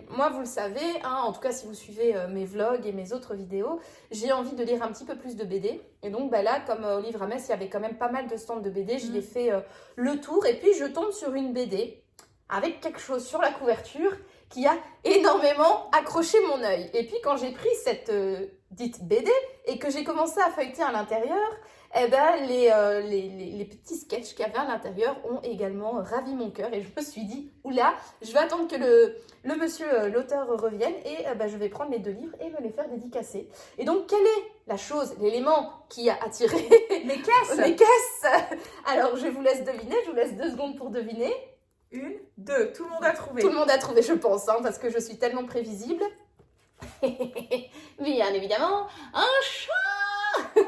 moi, vous le savez, hein, en tout cas, si vous suivez mes vlogs et mes autres vidéos, j'ai envie de lire un petit peu plus de BD. Et donc, là, comme au livre à Metz, il y avait quand même pas mal de stands de BD, je l'ai fait le tour. Et puis, je tombe sur une BD avec quelque chose sur la couverture qui a énormément accroché mon œil. Et puis quand j'ai pris cette dite BD et que j'ai commencé à feuilleter à l'intérieur, eh ben, les petits sketchs qu'il y avait à l'intérieur ont également ravi mon cœur. Et je me suis dit, oula, je vais attendre que le monsieur, l'auteur revienne et je vais prendre les 2 livres et me les faire dédicacer. Et donc, quelle est la chose, l'élément qui a attiré les caisses? Les caisses. Alors, je vous laisse deviner, je vous laisse 2 secondes pour deviner. 1, 2, tout le monde a trouvé. Tout le monde a trouvé, je pense, hein, parce que je suis tellement prévisible. Bien évidemment, un chat.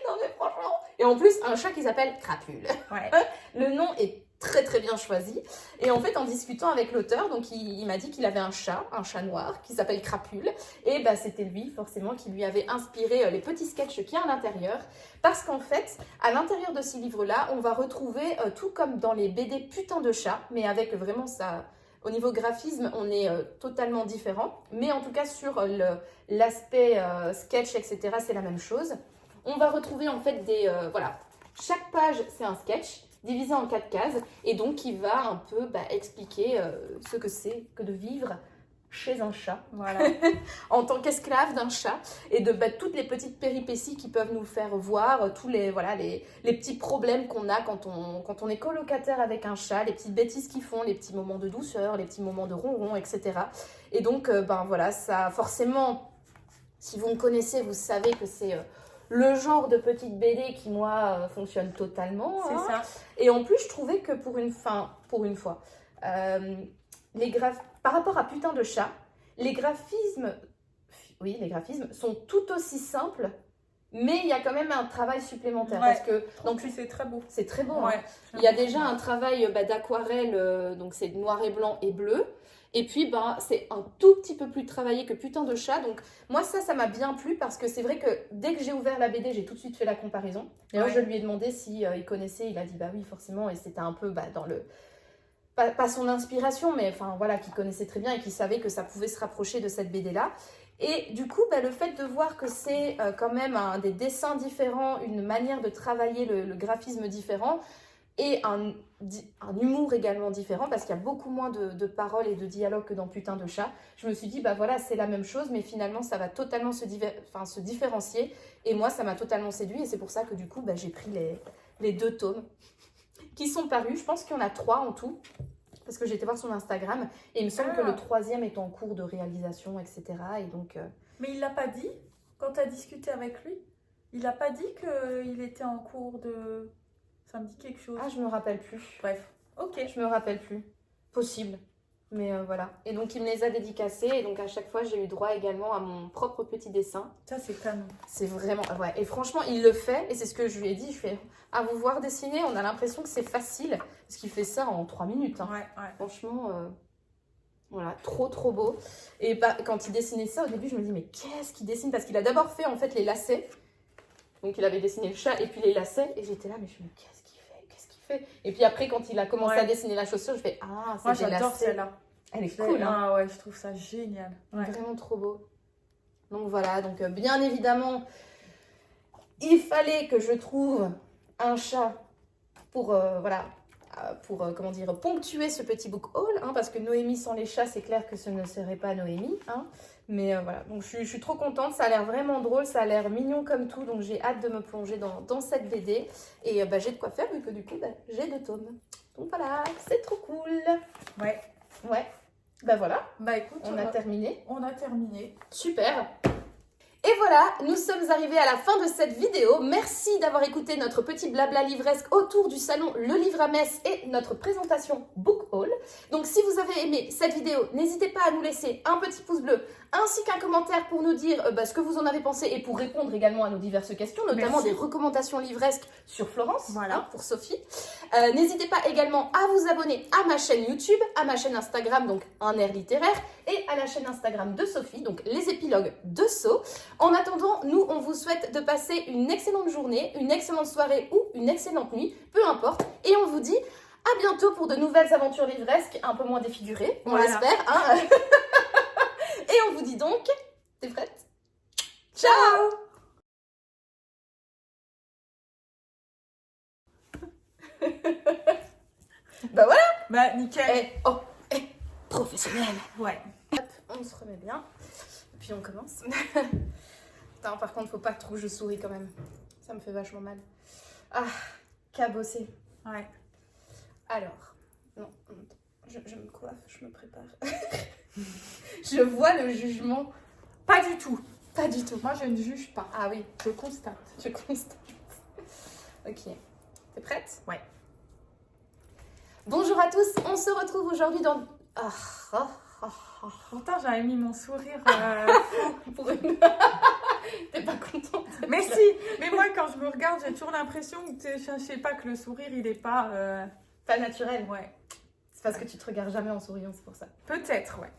Non mais franchement. Et en plus, un chat qui s'appelle Crapule. Ouais. Le nom est très très bien choisi. Et en fait, en discutant avec l'auteur, donc il m'a dit qu'il avait un chat noir, qui s'appelle Crapule. Et c'était lui, forcément, qui lui avait inspiré les petits sketchs qu'il y a à l'intérieur. Parce qu'en fait, à l'intérieur de ces livres-là, on va retrouver, tout comme dans les BD Putain de chat, mais avec vraiment ça... Au niveau graphisme, on est totalement différent. Mais en tout cas, sur l'aspect sketch, etc., c'est la même chose. On va retrouver en fait chaque page, c'est un sketch divisé en 4 cases et donc qui va un peu expliquer ce que c'est que de vivre chez un chat, voilà. En tant qu'esclave d'un chat et de toutes les petites péripéties qui peuvent nous faire voir tous les petits problèmes qu'on a quand on est colocataire avec un chat, les petites bêtises qu'ils font, les petits moments de douceur, les petits moments de ronron, etc. Et donc, ça forcément, si vous me connaissez, vous savez que c'est... le genre de petite BD qui, moi, fonctionne totalement. C'est ça. Et en plus, je trouvais que pour une fois, par rapport à Putain de chat, les graphismes sont tout aussi simples, mais il y a quand même un travail supplémentaire. Ouais, parce que donc c'est très beau. C'est très beau. Ouais, hein. Il y a déjà un travail d'aquarelle, donc c'est noir et blanc et bleu. Et puis, c'est un tout petit peu plus travaillé que Putain de chat. Donc, moi, ça m'a bien plu parce que c'est vrai que dès que j'ai ouvert la BD, j'ai tout de suite fait la comparaison. D'ailleurs, je lui ai demandé si il connaissait. Il a dit, oui, forcément. Et c'était un peu dans le... Pas son inspiration, mais qu'il connaissait très bien et qui savait que ça pouvait se rapprocher de cette BD-là. Et du coup, le fait de voir que c'est quand même des dessins différents, une manière de travailler le graphisme différent, et un humour également différent, parce qu'il y a beaucoup moins de paroles et de dialogues que dans Putain de chat. Je me suis dit, c'est la même chose, mais finalement, ça va totalement se différencier. Et moi, ça m'a totalement séduit, et c'est pour ça que du coup, j'ai pris les 2 tomes qui sont parus. Je pense qu'il y en a 3 en tout, parce que j'ai été voir son Instagram, et il me semble que le 3e est en cours de réalisation, etc. Et donc, Mais il l'a pas dit, quand tu as discuté avec lui, il n'a pas dit qu'il était en cours de... Ça me dit quelque chose. Ah, je me rappelle plus. Bref, ok. Je me rappelle plus. Possible. Mais voilà. Et donc, il me les a dédicacés. Et donc, à chaque fois, j'ai eu droit également à mon propre petit dessin. Ça, c'est canon. C'est vraiment... Ouais. Et franchement, il le fait. Et c'est ce que je lui ai dit. Je fais, à vous voir dessiner, on a l'impression que c'est facile. Parce qu'il fait ça en 3 minutes. Hein. Ouais. Franchement, voilà. Trop, trop beau. Et quand il dessinait ça, au début, je me dis, mais qu'est-ce qu'il dessine? Parce qu'il a d'abord fait, en fait, les lacets. Donc, il avait dessiné le chat et puis les lacets. Et j'étais là, mais je me dis, qu'est-ce qu'il fait? Et puis après, quand il a commencé à dessiner la chaussure, je fais, c'est moi, des j'adore lacets. celle-là. Elle est cool, hein. Ah ouais, je trouve ça génial. Ouais. Vraiment trop beau. Donc voilà, donc bien évidemment, il fallait que je trouve un chat pour, ponctuer ce petit book haul, hein, parce que Noémie sans les chats, c'est clair que ce ne serait pas Noémie, hein. Mais voilà, donc je suis trop contente, ça a l'air vraiment drôle, ça a l'air mignon comme tout, donc j'ai hâte de me plonger dans cette BD. Et j'ai de quoi faire, vu que du coup, j'ai 2 tomes. Donc voilà, c'est trop cool. Ouais. Bah voilà. Bah écoute, on a terminé. On a terminé. Super. Et voilà, nous sommes arrivés à la fin de cette vidéo. Merci d'avoir écouté notre petit blabla livresque autour du salon Le Livre à Metz et notre présentation Book Haul. Donc si vous avez aimé cette vidéo, n'hésitez pas à nous laisser un petit pouce bleu ainsi qu'un commentaire pour nous dire ce que vous en avez pensé et pour répondre également à nos diverses questions, notamment des recommandations livresques sur Florence, pour Sophie. N'hésitez pas également à vous abonner à ma chaîne YouTube, à ma chaîne Instagram, donc Un Air Littéraire, et à la chaîne Instagram de Sophie, donc les épilogues de So. En attendant, nous, on vous souhaite de passer une excellente journée, une excellente soirée ou une excellente nuit, peu importe, et on vous dit à bientôt pour de nouvelles aventures livresques, un peu moins défigurées, on l'espère, hein. Et on vous dit donc, t'es prête? Ciao! Bah voilà! Bah nickel! Professionnel! Ouais. Hop, on se remet bien, puis on commence. Putain, par contre, faut pas trop que je souris quand même. Ça me fait vachement mal. Ah, cabossé. Ouais. Alors, non, je me coiffe, je me prépare. Je vois le jugement. Pas du tout. Pas du tout. Moi, je ne juge pas. Ah oui, Je constate. je constate. Ok. T'es prête? Ouais. Bonjour à tous, on se retrouve aujourd'hui dans... Pourtant, j'avais mis mon sourire... Pour une... T'es pas contente? Mais si. Mais moi, quand je me regarde, j'ai toujours l'impression que, je sais pas, que le sourire, il est pas... Pas naturel. Ouais. C'est parce que tu te regardes jamais en souriant, c'est pour ça. Peut-être, ouais.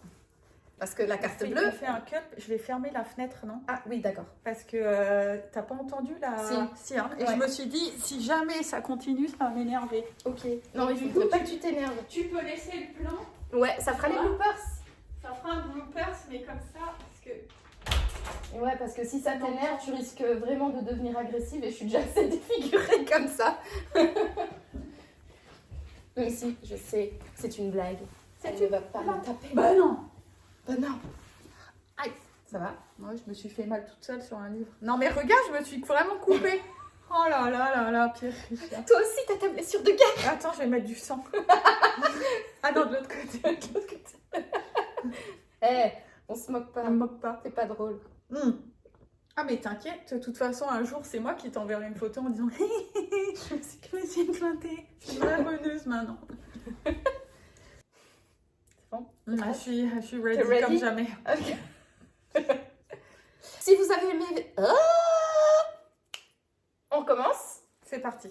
Parce que la carte bleue... On fait un cut, je vais fermer la fenêtre, non? Ah oui, d'accord. Parce que t'as pas entendu la... Si. Hein. Et je me suis dit, si jamais ça continue, ça va m'énerver. Ok. Non, il faut pas que tu t'énerves. Tu peux laisser le plan. Ouais, ça fera les bloopers. Ça fera un bloopers, mais comme ça, parce que... Ouais, parce que si ça t'énerve, tu risques vraiment de devenir agressive et je suis déjà assez défigurée comme ça. Même si, je sais, c'est une blague. Elle ne va pas me taper. Bah non. Bah non. Aïe, ça va? Moi, je me suis fait mal toute seule sur un livre. Non, mais regarde, je me suis vraiment coupée. Oh là là là là, Pierre. Toi aussi, t'as ta blessure de guerre. Attends, je vais mettre du sang. Ah non, de l'autre côté. On se moque pas. On me moque pas. C'est pas drôle. Ah mais t'inquiète, de toute façon, un jour, c'est moi qui t'enverrai une photo en disant je me suis éclatée. Je suis malheureuse maintenant. C'est bon? Je suis ready comme jamais. Okay. Si vous avez aimé... On commence? C'est parti.